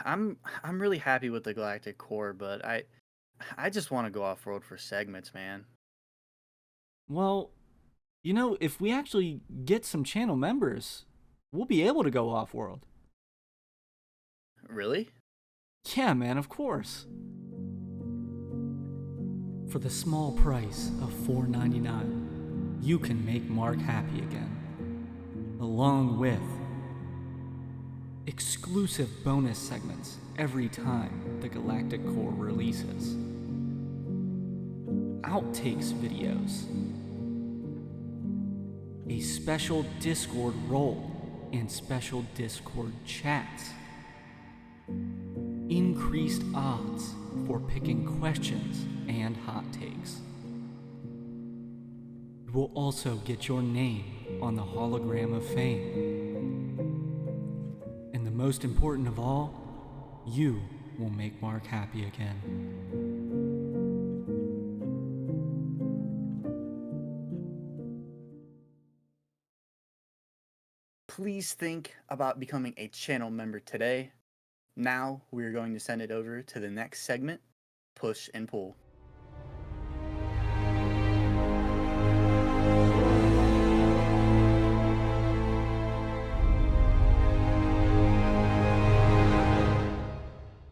I'm really happy with the Galactic Core, but I just want to go off road for segments, man. Well, if we actually get some channel members, we'll be able to go off world. Really? Yeah, man, of course. For the small price of $4.99, you can make Mark happy again. Along with exclusive bonus segments every time the Galactic Core releases, outtakes videos, a special Discord role and special Discord chats, increased odds for picking questions and hot takes. You will also get your name on the Hologram of Fame. And the most important of all, you will make Mark happy again. Please think about becoming a channel member today. Now we're going to send it over to the next segment, Push and Pull.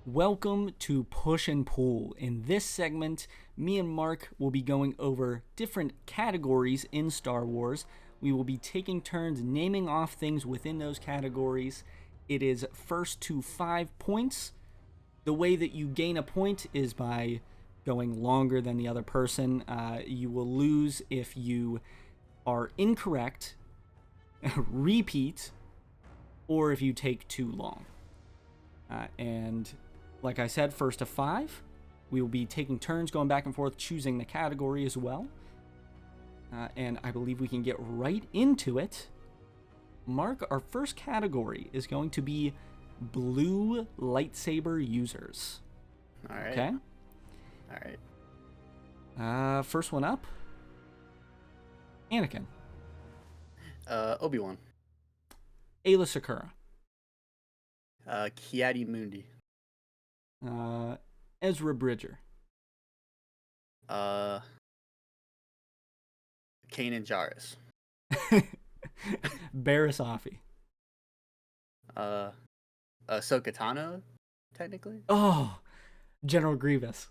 Welcome to Push and Pull. In this segment, me and Mark will be going over different categories in Star Wars. We will be taking turns naming off things within those categories. It is first to 5 points. The way that you gain a point is by going longer than the other person. You will lose if you are incorrect, repeat, or if you take too long. And like I said, first to 5. We will be taking turns going back and forth choosing the category as well. and I believe we can get right into it. Mark, our first category is going to be blue lightsaber users. All right. Okay? All right. First one up, Anakin. Obi-Wan. Ayla Sakura. Kiadi Mundi. Ezra Bridger. Kanan Jarrus. Barriss Offee. Ahsoka Tano, technically. Oh, General Grievous.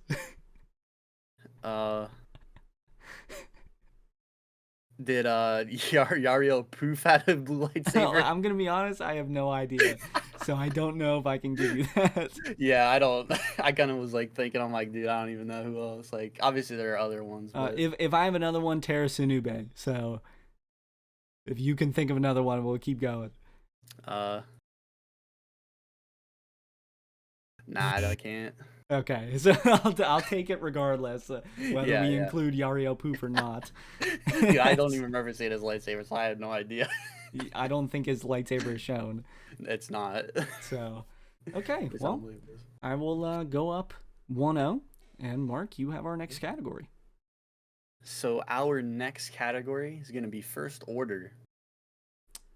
Did Yariel Poof have a blue lightsaber? I'm gonna be honest, I have no idea, so I don't know if I can give you that. Yeah, I don't. I kind of was like thinking, I'm like, dude, I don't even know who else. Like, obviously there are other ones. But... if I have another one, Tara Sunube. So if you can think of another one, we'll keep going. Nah, I can't. Okay, so I'll take it regardless, whether we include Yariel Poof or not. Dude, I don't even remember seeing his lightsaber, so I have no idea. I don't think his lightsaber is shown. It's not. So, okay, It's well, I will go up 1-0, and Mark, you have our next category. So our next category is going to be First Order.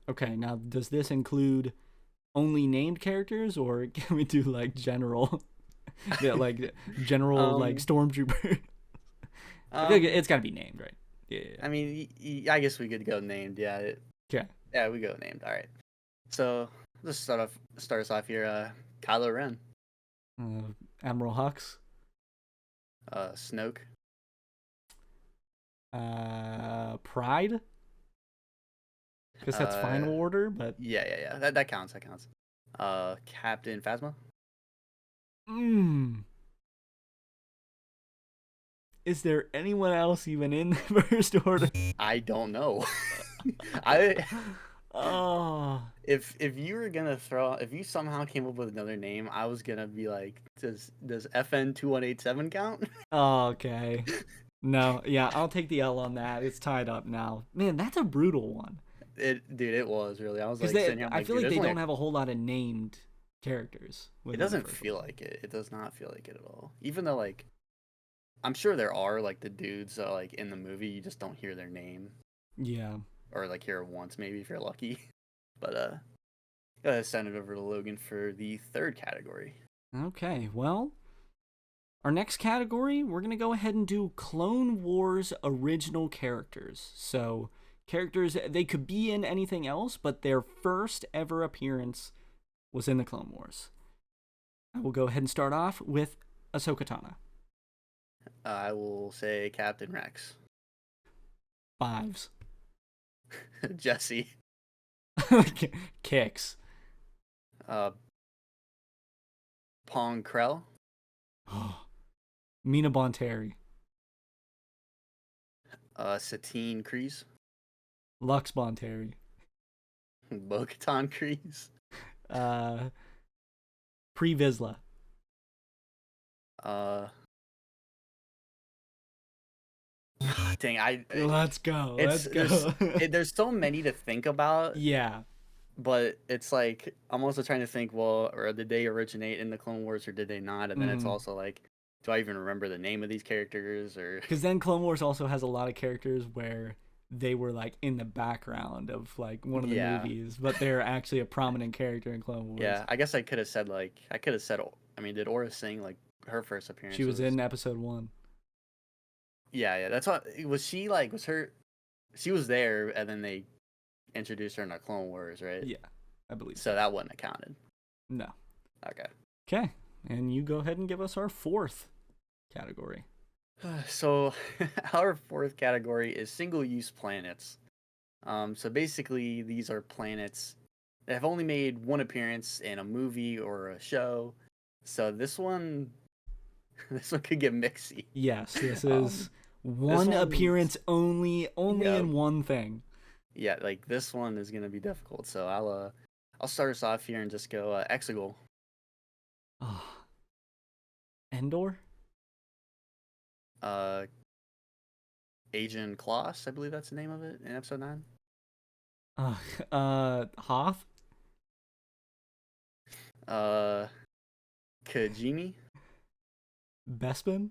Okay, now does this include only named characters, or can we do like general, like stormtrooper? I feel like it's got to be named, right? Yeah. I mean, I guess we could go named. Yeah. Okay. Yeah, we go named. All right. So let's start us off here. Kylo Ren. Admiral Hux. Snoke. Pride. Because that's final order, but yeah. That counts. Captain Phasma. Is there anyone else even in the First Order? I don't know. If you were gonna if you somehow came up with another name, I was gonna be like, does FN 2187 count? Okay. No, yeah, I'll take the L on that. It's tied up now. Man, that's a brutal one. It was really. I was like, I feel like they don't have a whole lot of named characters. It doesn't feel like it. It does not feel like it at all. Even though, like, I'm sure there are like the dudes like in the movie, you just don't hear their name. Yeah. Or like hear it once, maybe if you're lucky. But go ahead, send it over to Logan for the third category. Okay, well, our next category, we're gonna go ahead and do Clone Wars original characters. So. Characters, they could be in anything else, but their first ever appearance was in the Clone Wars. I will go ahead and start off with Ahsoka Tano. I will say Captain Rex. 5s. Jesse. Kicks. Pong Krell. Mina Bonteri. Satine Kryze. Lux Bonteri. Bo-Katan Kryze. Pre Vizsla. Dang, let's go. There's so many to think about. Yeah. But it's like, I'm also trying to think, well, or did they originate in the Clone Wars or did they not? And then it's also like, do I even remember the name of these characters? Or because then Clone Wars also has a lot of characters where they were like in the background of like one of the movies, but they're actually a prominent character in Clone Wars. Yeah, I guess I could have said I mean, did Aura Singh, like, her first appearance? She was in episode 1. Yeah, that's what, she was there, and then they introduced her in the Clone Wars, right? Yeah, I believe so. That wouldn't have counted. No. Okay, and you go ahead and give us our fourth category. So, our fourth category is single-use planets. So basically, these are planets that have only made one appearance in a movie or a show. So this one could get mixy. Yes, this is one appearance only in one thing. Yeah, like this one is gonna be difficult. So I'll start us off here and just go Exegol. Endor. Agent Kloss, I believe that's the name of it in episode 9. Hoth? Kajimi. Bespin?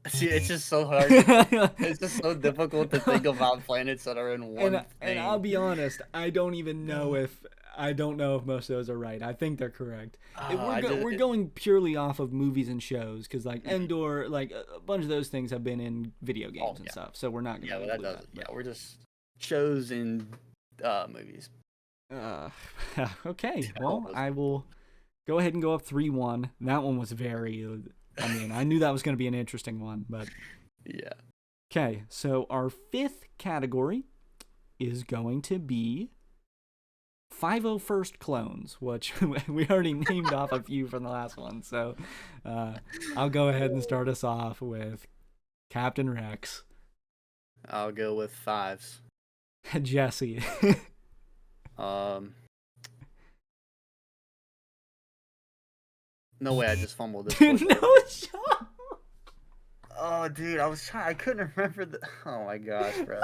See, it's just so hard. It's just so difficult to think about planets that are in one thing. And I'll be honest, I don't know if most of those are right. I think they're correct. We're going purely off of movies and shows because like Endor, like a bunch of those things have been in video games and stuff. So we're not going to include that. Yeah, we're just shows and movies. Okay, well, I will go ahead and go up 3-1. That one was very. I mean, I knew that was going to be an interesting one, but yeah. Okay, so our 5th category is going to be 501st clones, which we already named off a few from the last one. So I'll go ahead and start us off with Captain Rex. I'll go with 5s. Jesse. No way, I just fumbled this. No shot. Oh, dude, I couldn't remember the. Oh my gosh, bro.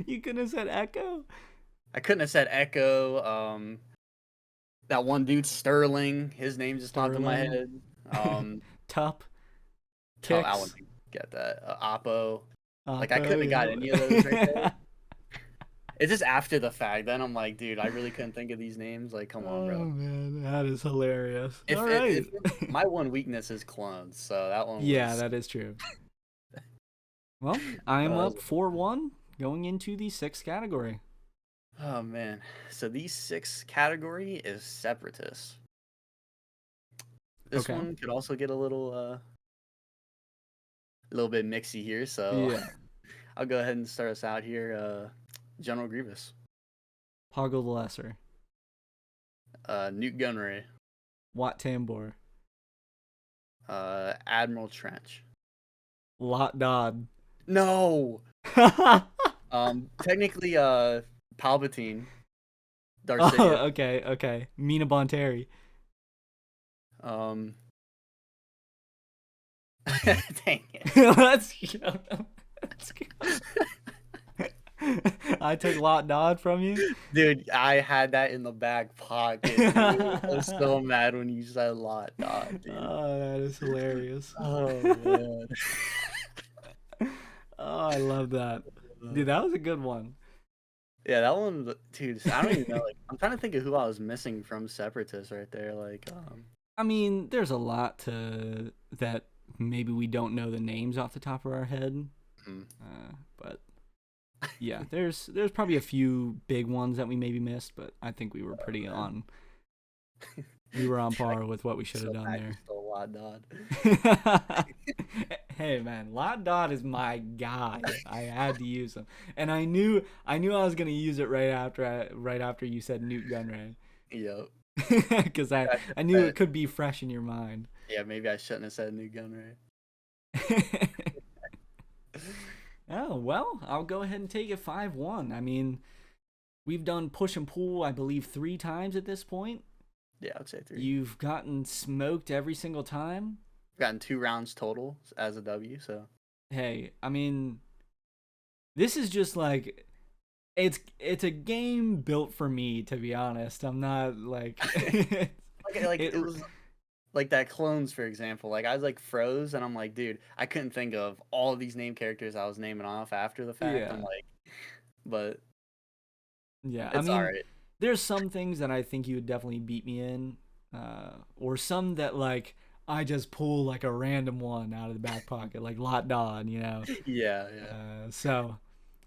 You couldn't have said Echo? I couldn't have said Echo. That one dude, Sterling, his name just popped in my head. Tup. Oh, I wouldn't get that. Oppo. Like, I couldn't have got any of those right there. It's just after the fact. Then I'm like, dude, I really couldn't think of these names. Like, come on, bro. Oh, man, that is hilarious. All right. My one weakness is clones, so that one was... Yeah, that is true. Well, I'm up 4-1 going into the 6th category. Oh, man. So the 6th category is Separatists. This one could also get a little bit mixy here, so yeah. I'll go ahead and start us out here. General Grievous. Poggle the Lesser. Newt Gunray. Wat Tambor. Admiral Trench. Lot Dodd. No. Technically, Palpatine. Darth Sidious. Okay. Mina Bonteri. Dang it. Let's go. I took Lot Dodd from you? Dude, I had that in the back pocket. Dude. I was so mad when you said Lot Dodd, dude. Oh, that is hilarious. Oh, man. Oh, I love that. Dude, that was a good one. Yeah, that one, dude, I don't even know. Like, I'm trying to think of who I was missing from Separatists right there. Like, I mean, there's a lot to that maybe we don't know the names off the top of our head. But yeah, there's probably a few big ones that we maybe missed, but I think we were pretty on. We were on par with what we should have done there. Still Lot Dodd. Hey man, Lot Dodd is my guy. I had to use him, and I knew I was gonna use it right after you said Newt Gunray. Yep. Because I knew it could be fresh in your mind. Yeah, maybe I shouldn't have said Newt Gunray. Oh, well, I'll go ahead and take it 5-1. I mean, we've done push and pull, I believe, 3 times at this point. Yeah, I'd say 3. You've gotten smoked every single time. Gotten 2 rounds total as a W, so. Hey, I mean, this is just like, it's a game built for me, to be honest. I'm not like... it was... Like that clones, for example. Like I was like froze, and I'm like, dude, I couldn't think of all of these name characters I was naming off after the fact. Yeah. I'm like, but yeah, it's all right. There's some things that I think you would definitely beat me in, or some that like I just pull like a random one out of the back pocket, like Lot Dodd, you know. Yeah. So,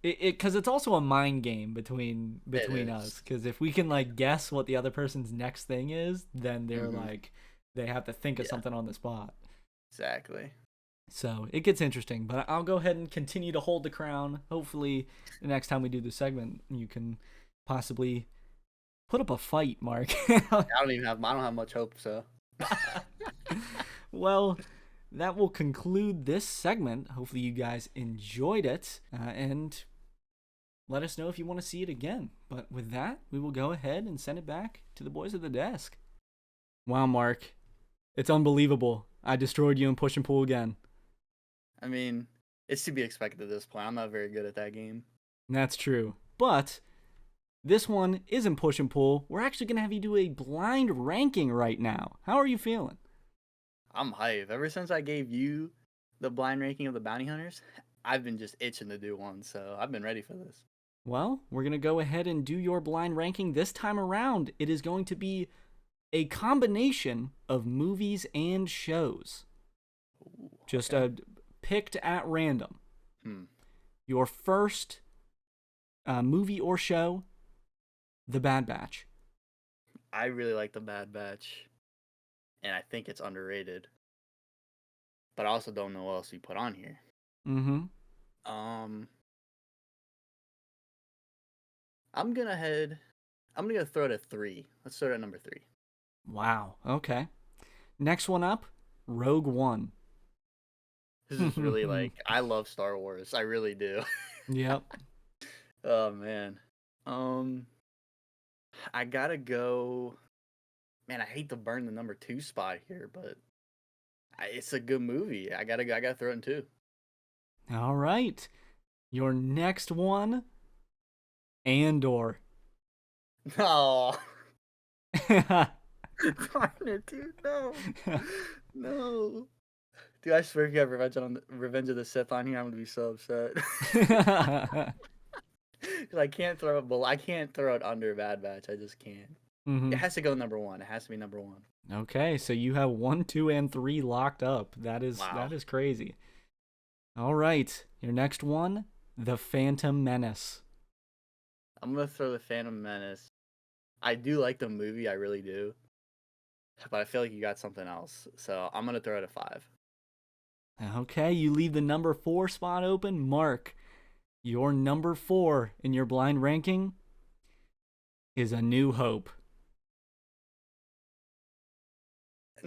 because it's also a mind game between us. Because if we can like guess what the other person's next thing is, then they're like. They have to think of something on the spot. Exactly. So it gets interesting, but I'll go ahead and continue to hold the crown. Hopefully, the next time we do the segment, you can possibly put up a fight, Mark. I don't have much hope. So. Well, that will conclude this segment. Hopefully, you guys enjoyed it, and let us know if you want to see it again. But with that, we will go ahead and send it back to the boys at the desk. Wow, Mark. It's unbelievable. I destroyed you in push and pull again. I mean, it's to be expected at this point. I'm not very good at that game. That's true. But this one isn't push and pull. We're actually going to have you do a blind ranking right now. How are you feeling? I'm hype. Ever since I gave you the blind ranking of the bounty hunters, I've been just itching to do one, so I've been ready for this. Well, we're going to go ahead and do your blind ranking. This time around, it is going to be a combination of movies and shows. Ooh, Just okay. picked at random. Hmm. Your first movie or show, The Bad Batch. I really like the Bad Batch, and I think it's underrated. But I also don't know what else you put on here. Mm-hmm. Um, I'm gonna head. I'm gonna throw it at 3. Let's start at number 3. Wow. Okay. Next one up, Rogue One. This is really like I love Star Wars. I really do. Yep. Oh man. Um, I gotta go. Man, I hate to burn the number 2 spot here, but it's a good movie. I gotta go. I gotta throw it in 2. All right. Your next one, Andor. No. Darn it, dude. No. No. Dude, I swear if you have Revenge of the Sith on here, I'm gonna be so upset. Because I can't throw it under Bad Batch. I just can't. It hmm has to go number 1. It has to be number 1. Okay, so you have 1, 2, and 3 locked up. That Wow. is crazy. All right, your next one, The Phantom Menace. I'm gonna throw the Phantom Menace. I do like the movie, I really do. But I feel like you got something else. So I'm gonna throw it at 5. Okay, you leave the number 4 spot open. Mark, your number 4 in your blind ranking is A New Hope.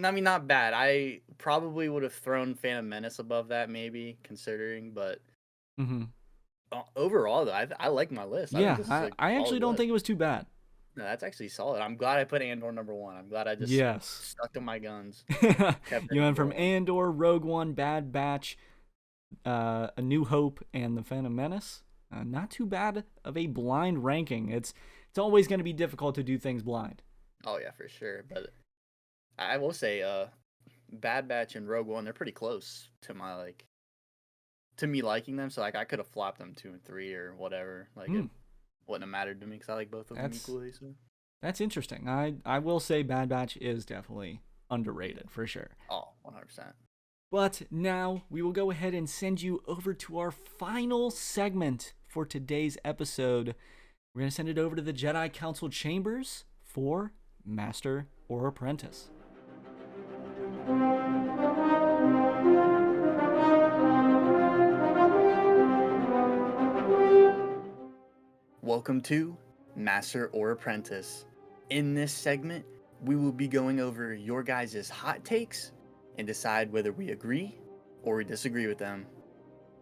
I mean, not bad. I probably would have thrown Phantom Menace above that, maybe, considering. But hmm overall, though, I like my list. I think Yeah, this is a I actually solid don't list. think it was too bad. No, that's actually solid. I'm glad I put Andor number 1. I'm glad I just Yes. stuck to my guns, kept it You went number from 1. Andor, Rogue One, Bad Batch, A New Hope, and The Phantom Menace. Not too bad of a blind ranking. It's always going to be difficult to do things blind. Oh yeah, for sure. But I will say, Bad Batch and Rogue One, they're pretty close to my to me liking them. So like, I could have flopped them 2 and 3 or whatever. Like Hmm, it wouldn't have mattered to me because I like both of them that's equally. So that's interesting. I will say Bad Batch is definitely underrated for sure. 100%. But now we will go ahead and send you over to our final segment for today's episode. We're going to send it over to the Jedi Council chambers for Master or Apprentice. Welcome to Master or Apprentice. In this segment, we will be going over your guys' hot takes and decide whether we agree or we disagree with them.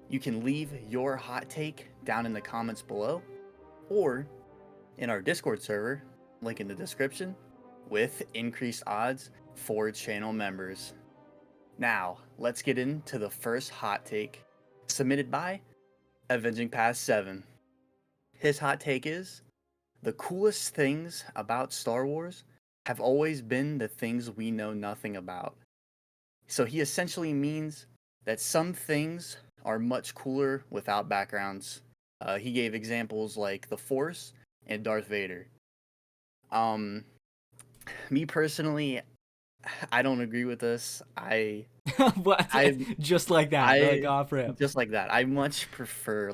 You can leave your hot take down in the comments below or in our Discord server, link in the description, with increased odds for channel members. Now, let's get into the first hot take, submitted by Avenging Past 7. His hot take is, the coolest things about Star Wars have always been the things we know nothing about. So he essentially means that some things are much cooler without backgrounds. He gave examples like the Force and Darth Vader. Um, Me personally, I don't agree with this. What? I, Just like that, like I off rip. just like that. I much prefer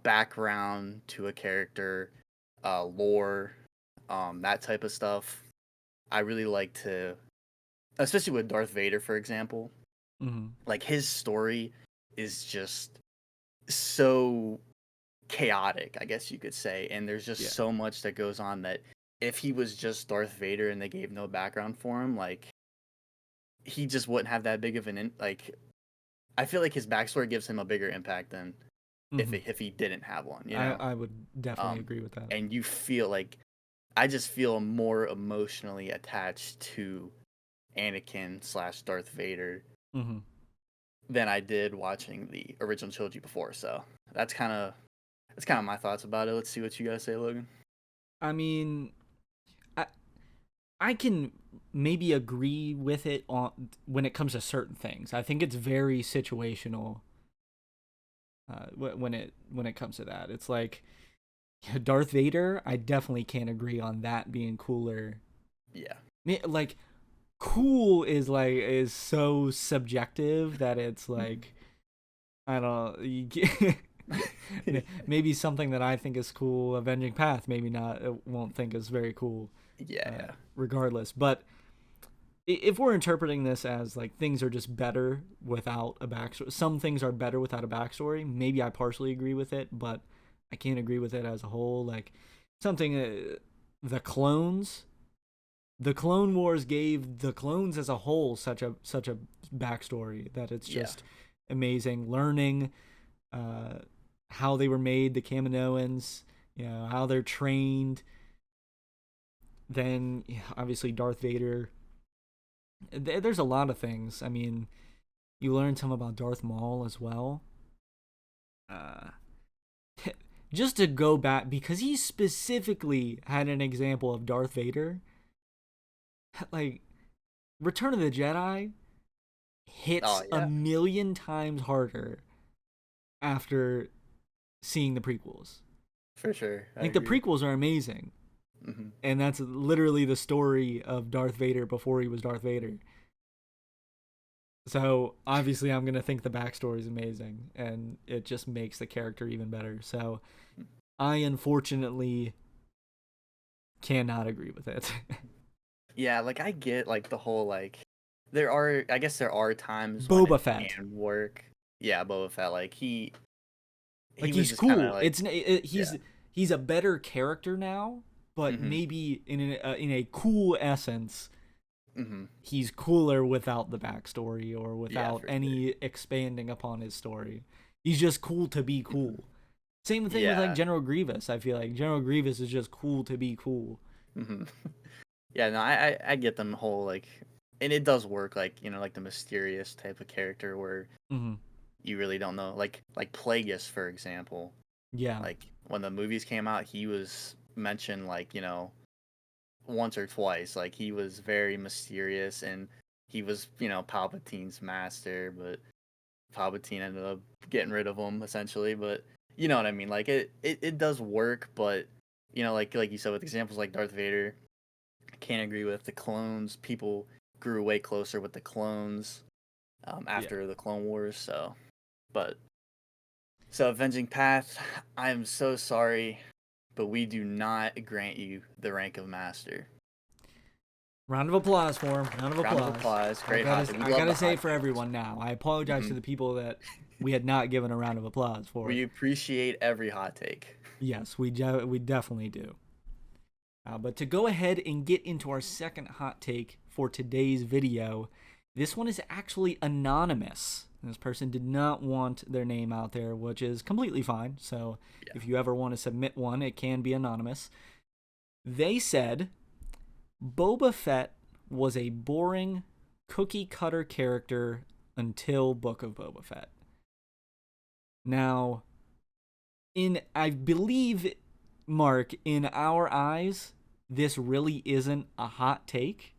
background to a character, lore, that type of stuff. I really like to, especially with Darth Vader, for example. hmm Like his story is just so chaotic, I guess you could say, and there's just Yeah. so much that goes on that if he was just Darth Vader and they gave no background for him, like he just wouldn't have that big of like. I feel like his backstory gives him a bigger impact than hmm if he didn't have one, you know. I would definitely Um, agree with that. and you feel like I just feel more emotionally attached to Anakin slash Darth Vader Mm-hmm. than I did watching the original trilogy before. So that's kind of my thoughts about it. Let's see what you guys say, Logan. I mean, I I can maybe agree with it on when it comes to certain things. I think it's very situational when it comes to that. It's like Darth Vader. I definitely can't agree on that being cooler. Yeah. Like cool is so subjective that it's like I don't maybe something that I think is cool, Avenging Path, maybe not, it won't think is very cool, Yeah. regardless. But if we're interpreting this as like things are just better without a backstory, some things are better without a backstory. Maybe I partially agree with it, but I can't agree with it as a whole. Like something, the clones, the Clone Wars gave the clones as a whole such a backstory that it's Yeah. just amazing. Learning uh, how they were made, the Kaminoans, how they're trained. Then obviously Darth Vader. There's a lot of things. I mean, you learn some about Darth Maul as well. Uh, just to go back, because he specifically had an example of Darth Vader. Like Return of the Jedi Oh hits a yeah, million times harder after seeing the prequels. for sure. I Like the agree. prequels are amazing, Hmm. and that's literally the story of Darth Vader before he was Darth Vader. So obviously, I'm gonna think the backstory is amazing, and it just makes the character even better. So I unfortunately cannot agree with it. Yeah, like I get like the whole like I guess there are times when it Boba Fett, can work. Yeah, Boba Fett, like he like was he's just kind of cool. like He's yeah. he's a better character now, but Mhm. maybe in a cool essence, Mhm. he's cooler without the backstory or Yeah, without for sure. any expanding upon his story. He's just cool to be Mhm. cool. Same thing with like Yeah. General Grievous. I feel like General Grievous is just cool to be cool. Mhm. Yeah, no, I get them whole like, and it does work like like the mysterious type of character where Hmm. you really don't know like Plagueis for example. Yeah, Like when the movies came out, he was mentioned like once or twice. Like he was very mysterious and he was Palpatine's master, but Palpatine ended up getting rid of him essentially. But you know what I mean? Like it does work, but like you said with examples like Darth Vader, I can't agree with the clones. People grew way closer with the clones yeah. after the Clone Wars. But so Avenging Path, I'm so sorry, but we do not grant you the rank of master. Round of applause for him. Round of Round of applause. applause. I Great hot gotta take. We I love the gotta say hot it for takes. everyone now. I apologize Hmm. to the people that we had not given a round of applause for. We appreciate every hot take. Yes, we definitely do. But to go ahead and get into our second hot take for today's video, this one is actually anonymous. This person did not want their name out there, which is completely fine. So Yeah. if you ever want to submit one, it can be anonymous. They said Boba Fett was a boring cookie cutter character until Book of Boba Fett. Now, I believe, Mark, in our eyes, this really isn't a hot take,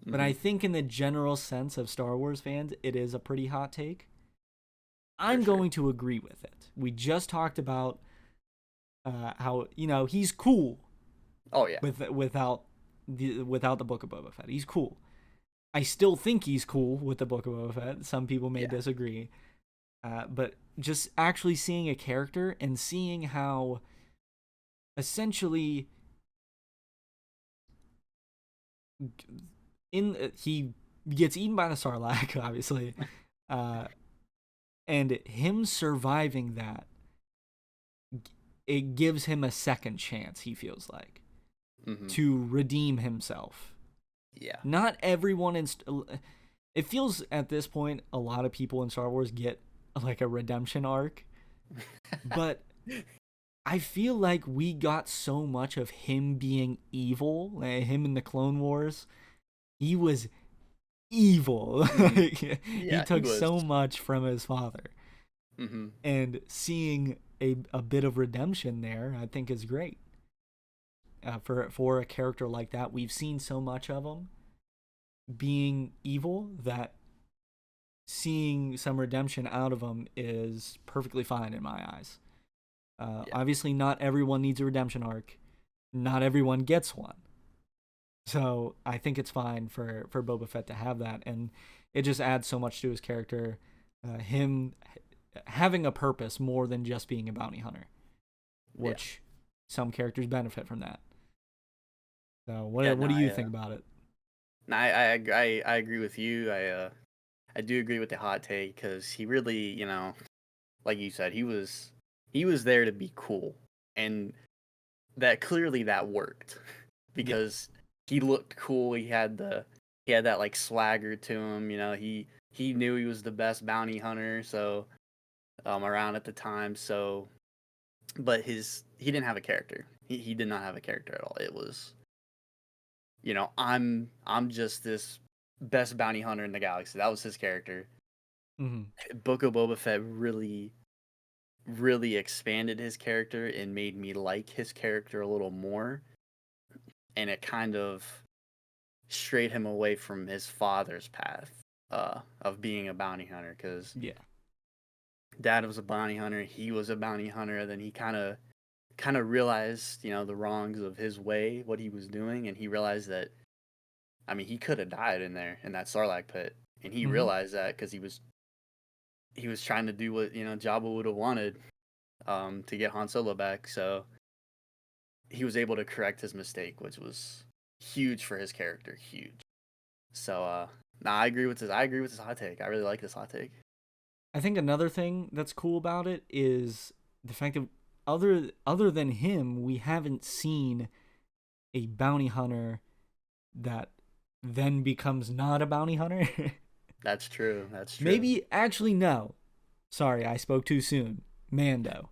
but I Hmm. think in the general sense of Star Wars fans, it is a pretty hot take. For I'm sure. going to agree with it. We just talked about how he's cool Oh yeah. without the Book of Boba Fett. He's cool. I still think he's cool with the Book of Boba Fett. Some people may Yeah. disagree, but just actually seeing a character and seeing how essentially he gets eaten by the Sarlacc, obviously, uh, and him surviving that, it gives him a second chance. He feels like Hmm. to redeem himself. Yeah. Not everyone it feels at this point a lot of people in Star Wars get like a redemption arc, but I feel like we got so much of him being evil, like him in the Clone Wars. He was evil. Hmm. He Yeah, he took was. so much from his father, Hmm. and seeing a bit of redemption there, I think is great. For a character like that, we've seen so much of him being evil that seeing some redemption out of him is perfectly fine in my eyes. Yeah, Obviously, not everyone needs a redemption arc. Not everyone gets one. So I think it's fine for Boba Fett to have that, and it just adds so much to his character. Him having a purpose more than just being a bounty hunter, yeah, which some characters benefit from that. So yeah. what No, do you think about it? I agree with you. I do agree with the hot take because he really, like you said, he was there to be cool, and that clearly that worked Yeah. because he looked cool. He had that like swagger to him. He knew he was the best bounty hunter, so around at the time. So, but he didn't have a character. He did not have a character at all. It was, I'm just this best bounty hunter in the galaxy. That was his character. Hmm. Book of Boba Fett really expanded his character and made me like his character a little more, and it kind of strayed him away from his father's path of being a bounty hunter, because Yeah. dad was a bounty hunter, he was a bounty hunter, then he kind of realized the wrongs of his way, what he was doing, and he realized that, I mean, he could have died in there in that Sarlacc pit, and he Hmm. realized that because he was trying to do what Jabba would have wanted, to get Han Solo back. So he was able to correct his mistake, which was huge for his character. Huge. So nah, I agree with this hot take. I really like this hot take. I think another thing that's cool about it is the fact that other than him, we haven't seen a bounty hunter that then becomes not a bounty hunter. That's true. That's true. Maybe actually no. Sorry, I spoke too soon. Mando.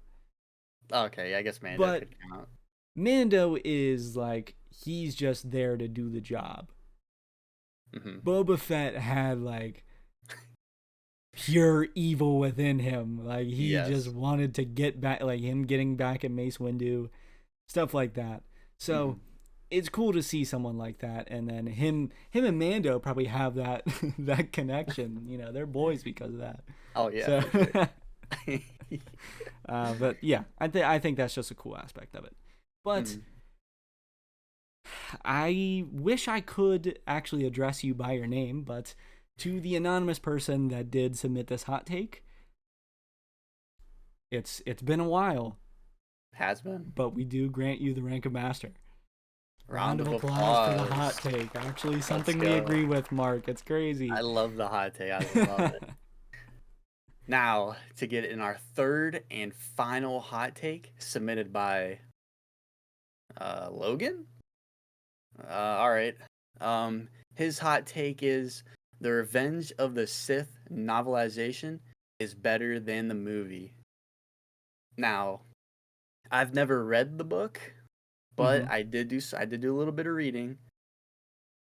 Okay, yeah, I guess Mando But could count. Mando is like he's just there to do the job. Hmm. Boba Fett had like pure evil within him. Like he just Yes. wanted to get back, like him getting back at Mace Windu, stuff like that. So Hmm. it's cool to see someone like that, and then him and Mando probably have that that connection. You know, they're boys because of that. Oh yeah, So, for sure. but yeah, I think that's just a cool aspect of it. But Hmm. I wish I could actually address you by your name, but to the anonymous person that did submit this hot take, it's been a while, Has been. but we do grant you the rank of master. Round Round of of applause for the hot applause. take. Actually, Let's something we go. agree with, Mark. It's I crazy. love the hot take. I love it. Now, to get in our third and final hot take, submitted by Logan. All right. His hot take is the Revenge of the Sith novelization is better than the movie. Now, I've never read the book, Hmm. but I did do a little bit of reading,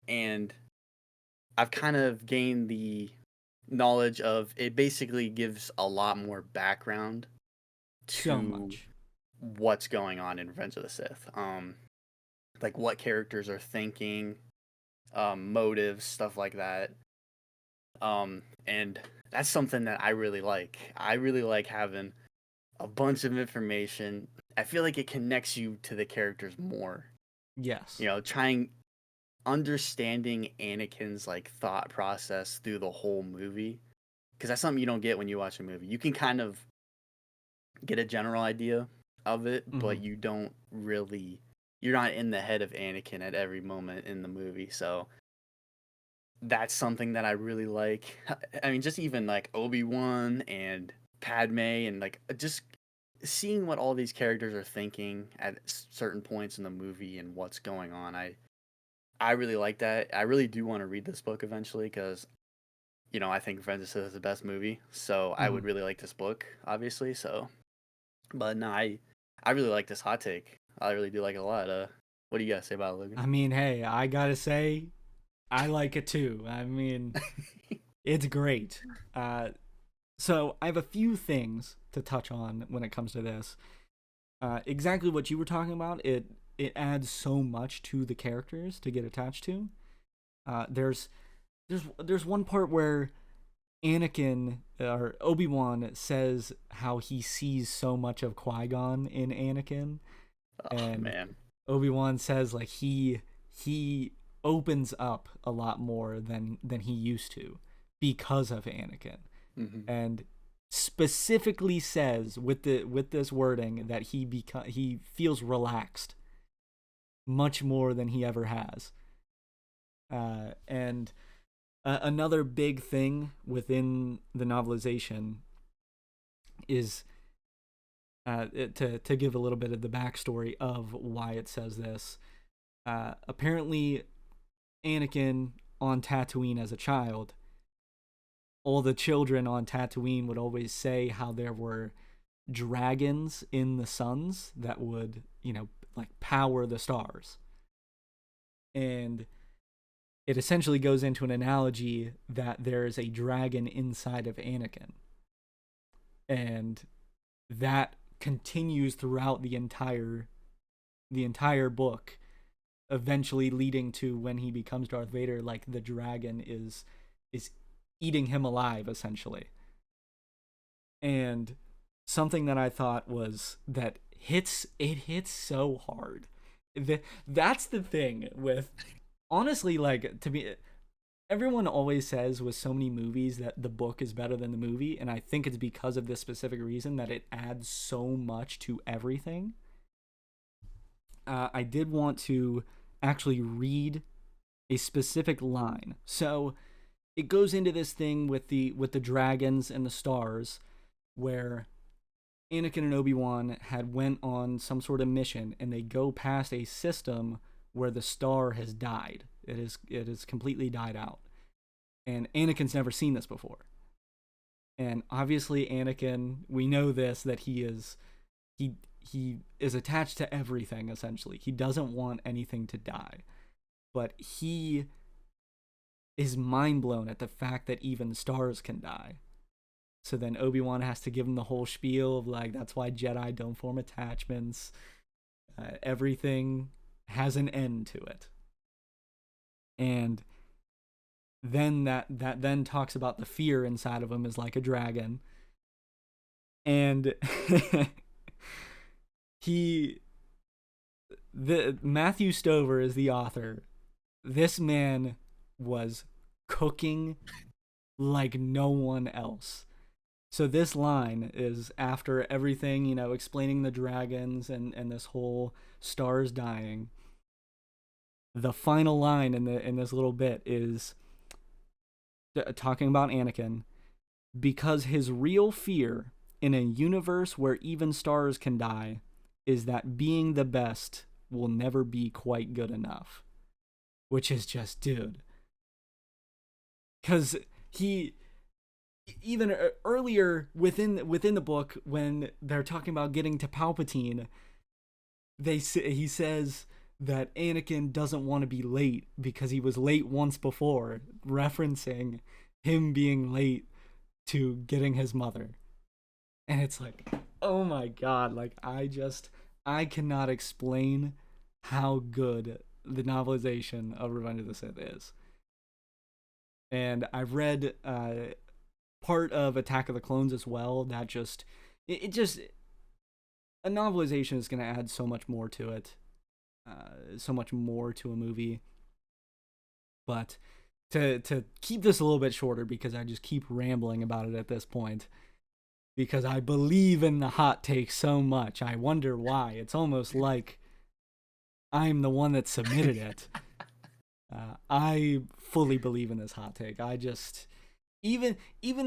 and I've kind of gained the knowledge of it. Basically gives a lot more background So to much. what's going on in Revenge of the Sith. Like what characters are thinking, motives, stuff like that. And that's something that I really like. I really like having a bunch of information. I feel like it connects you to the characters more. Yes. Trying understanding Anakin's like thought process through the whole movie, because that's something you don't get when you watch a movie. You can kind of get a general idea of it, but Hmm. you're not in the head of Anakin at every moment in the movie. So that's something that I really like. I mean, just even like Obi-Wan and Padme, and like just seeing what all these characters are thinking at certain points in the movie and what's going on. I really like that. I really do want to read this book eventually because I think Revenge of the Sith is the best movie. So I Hmm. would really like this book, obviously. So, but no, I really like this hot take. I really do like it a lot. What do you guys say about it, Logan? I mean, hey, I gotta say, I like it too. I mean, it's great. So I have a few things to touch on when it comes to this. Exactly what you were talking about. It adds so much to the characters to get attached to. There's there's one part where Anakin or Obi-Wan says how he sees so much of Qui-Gon in Anakin, Oh and man. Obi-Wan says like he opens up a lot more than he used to because of Anakin, Hmm. and specifically says with this wording that he feels relaxed much more than he ever has. And another big thing within the novelization is to give a little bit of the backstory of why it says this. Apparently, Anakin on Tatooine as a child, all the children on Tatooine would always say how there were dragons in the suns that would, like power the stars. And it essentially goes into an analogy that there is a dragon inside of Anakin. And that continues throughout the entire book, eventually leading to when he becomes Darth Vader, like the dragon is eating him alive essentially. And something that I thought was that hits so hard. That's the thing with, honestly, like, to me, everyone always says with so many movies that the book is better than the movie, and I think it's because of this specific reason that it adds so much to everything. I did want to actually read a specific line. So it goes into this thing with the dragons and the stars, where Anakin and Obi-Wan had went on some sort of mission, and they go past a system where the star has died. It is completely died out, and Anakin's never seen this before. And obviously, Anakin, we know this, that he is attached to everything. Essentially, he doesn't want anything to die, but he is mind blown at the fact that even stars can die. So then Obi-Wan has to give him the whole spiel of like, that's why Jedi don't form attachments. Everything has an end to it. And then that then talks about the fear inside of him is like a dragon. And he the Matthew Stover is the author. This man was cooking like no one else. So this line is after everything, explaining the dragons and this whole stars dying. The final line in this little bit is talking about Anakin, because his real fear in a universe where even stars can die is that being the best will never be quite good enough. Which is just, dude, because he even earlier within the book, when they're talking about getting to Palpatine, he says that Anakin doesn't want to be late because he was late once before, referencing him being late to getting his mother. And it's like, oh my god, like I cannot explain how good the novelization of Revenge of the Sith is. And I've read part of Attack of the Clones as well. That just it just a novelization is going to add so much more to it, so much more to a movie. But to keep this a little bit shorter, because I just keep rambling about it at this point, because I believe in the hot take so much. I wonder why. It's almost like I'm the one that submitted it. I fully believe in this hot take. I just, even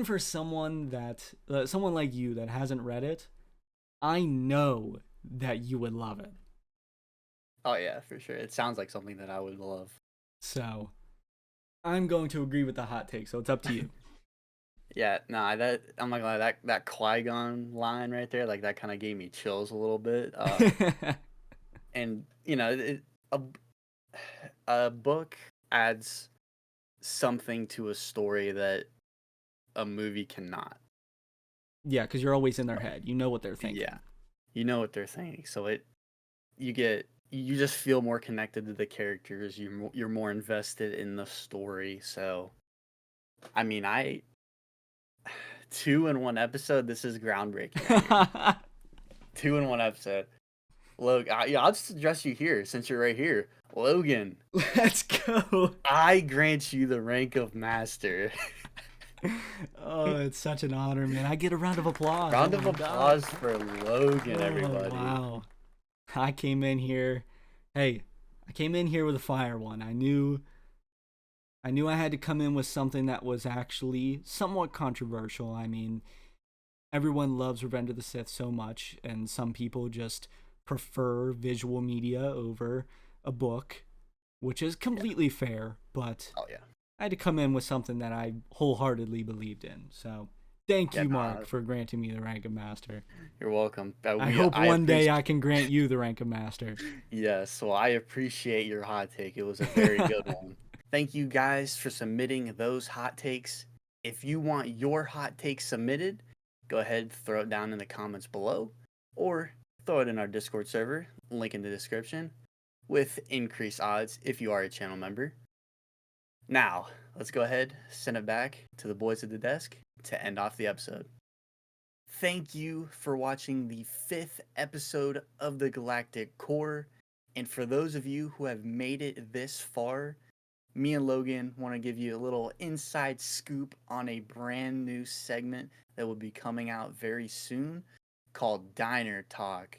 for someone like you that hasn't read it, I know that you would love it. Oh yeah, for sure. It sounds like something that I would love. So I'm going to agree with the hot take. So it's up to you. Yeah, nah, that I'm not gonna lie, that Qui-Gon line right there, like that kind of gave me chills a little bit. And a book adds something to a story that a movie cannot. Yeah, because you're always in their head. You know what they're thinking. Yeah, you know what they're thinking, so you just feel more connected to the characters. You're more invested in the story. So, I mean, I 2 in 1 episode. This is groundbreaking right here. 2 in 1 episode. Logan, I'll just address you here since you're right here. Logan, Let's go. I grant you the rank of master. Oh, it's such an honor, man. I get a round of applause. Round Oh of my applause God. for Logan, Oh, everybody. wow. I came in here. Hey, I came in here with a fire one. I knew I had to come in with something that was actually somewhat controversial. I mean, everyone loves Revenge of the Sith so much, and some people just prefer visual media over a book, which is completely fair, but Oh yeah. I had to come in with something that I wholeheartedly believed in. So, thank Yeah, you, nah, Mark, for granting me the rank of master. you're welcome. I hope one day appreciate. I can grant you the rank of master. Yes, well, I appreciate your hot take. It was a very good one. Thank you guys for submitting those hot takes. If you want your hot take submitted, go ahead, throw it down in the comments below, or throw it in our Discord server, link in the description, with increased odds if you are a channel member. Now, let's go ahead, send it back to the boys at the desk to end off the episode. Thank you for watching the 5th episode of the Galactic Core. And for those of you who have made it this far, me and Logan want to give you a little inside scoop on a brand new segment that will be coming out very soon called Diner Talk.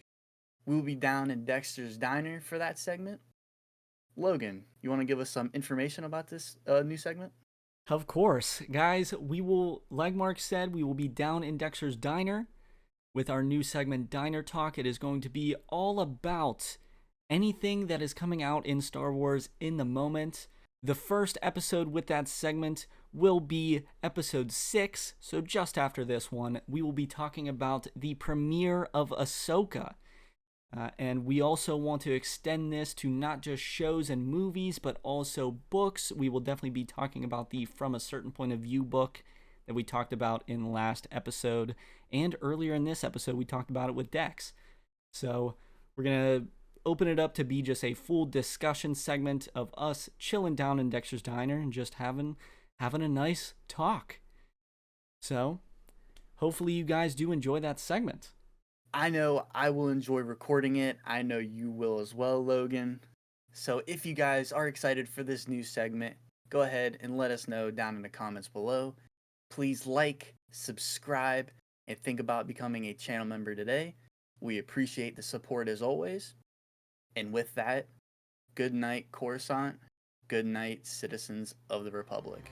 We will be down in Dexter's Diner for that segment. Logan, you want to give us some information about this new segment? Of course, guys, like Mark said, we will be down in Dexter's Diner with our new segment, Diner Talk. It is going to be all about anything that is coming out in Star Wars in the moment. The first episode with that segment will be episode 6, so just after this one, we will be talking about the premiere of Ahsoka. And we also want to extend this to not just shows and movies, but also books. We will definitely be talking about the From a Certain Point of View book that we talked about in the last episode. And earlier in this episode, we talked about it with Dex. So we're going to open it up to be just a full discussion segment of us chilling down in Dexter's Diner and just having a nice talk. So hopefully you guys do enjoy that segment. I know I will enjoy recording it. I know you will as well, Logan. So if you guys are excited for this new segment, go ahead and let us know down in the comments below. Please like, subscribe, and think about becoming a channel member today. We appreciate the support as always. And with that, good night, Coruscant. Good night, citizens of the Republic.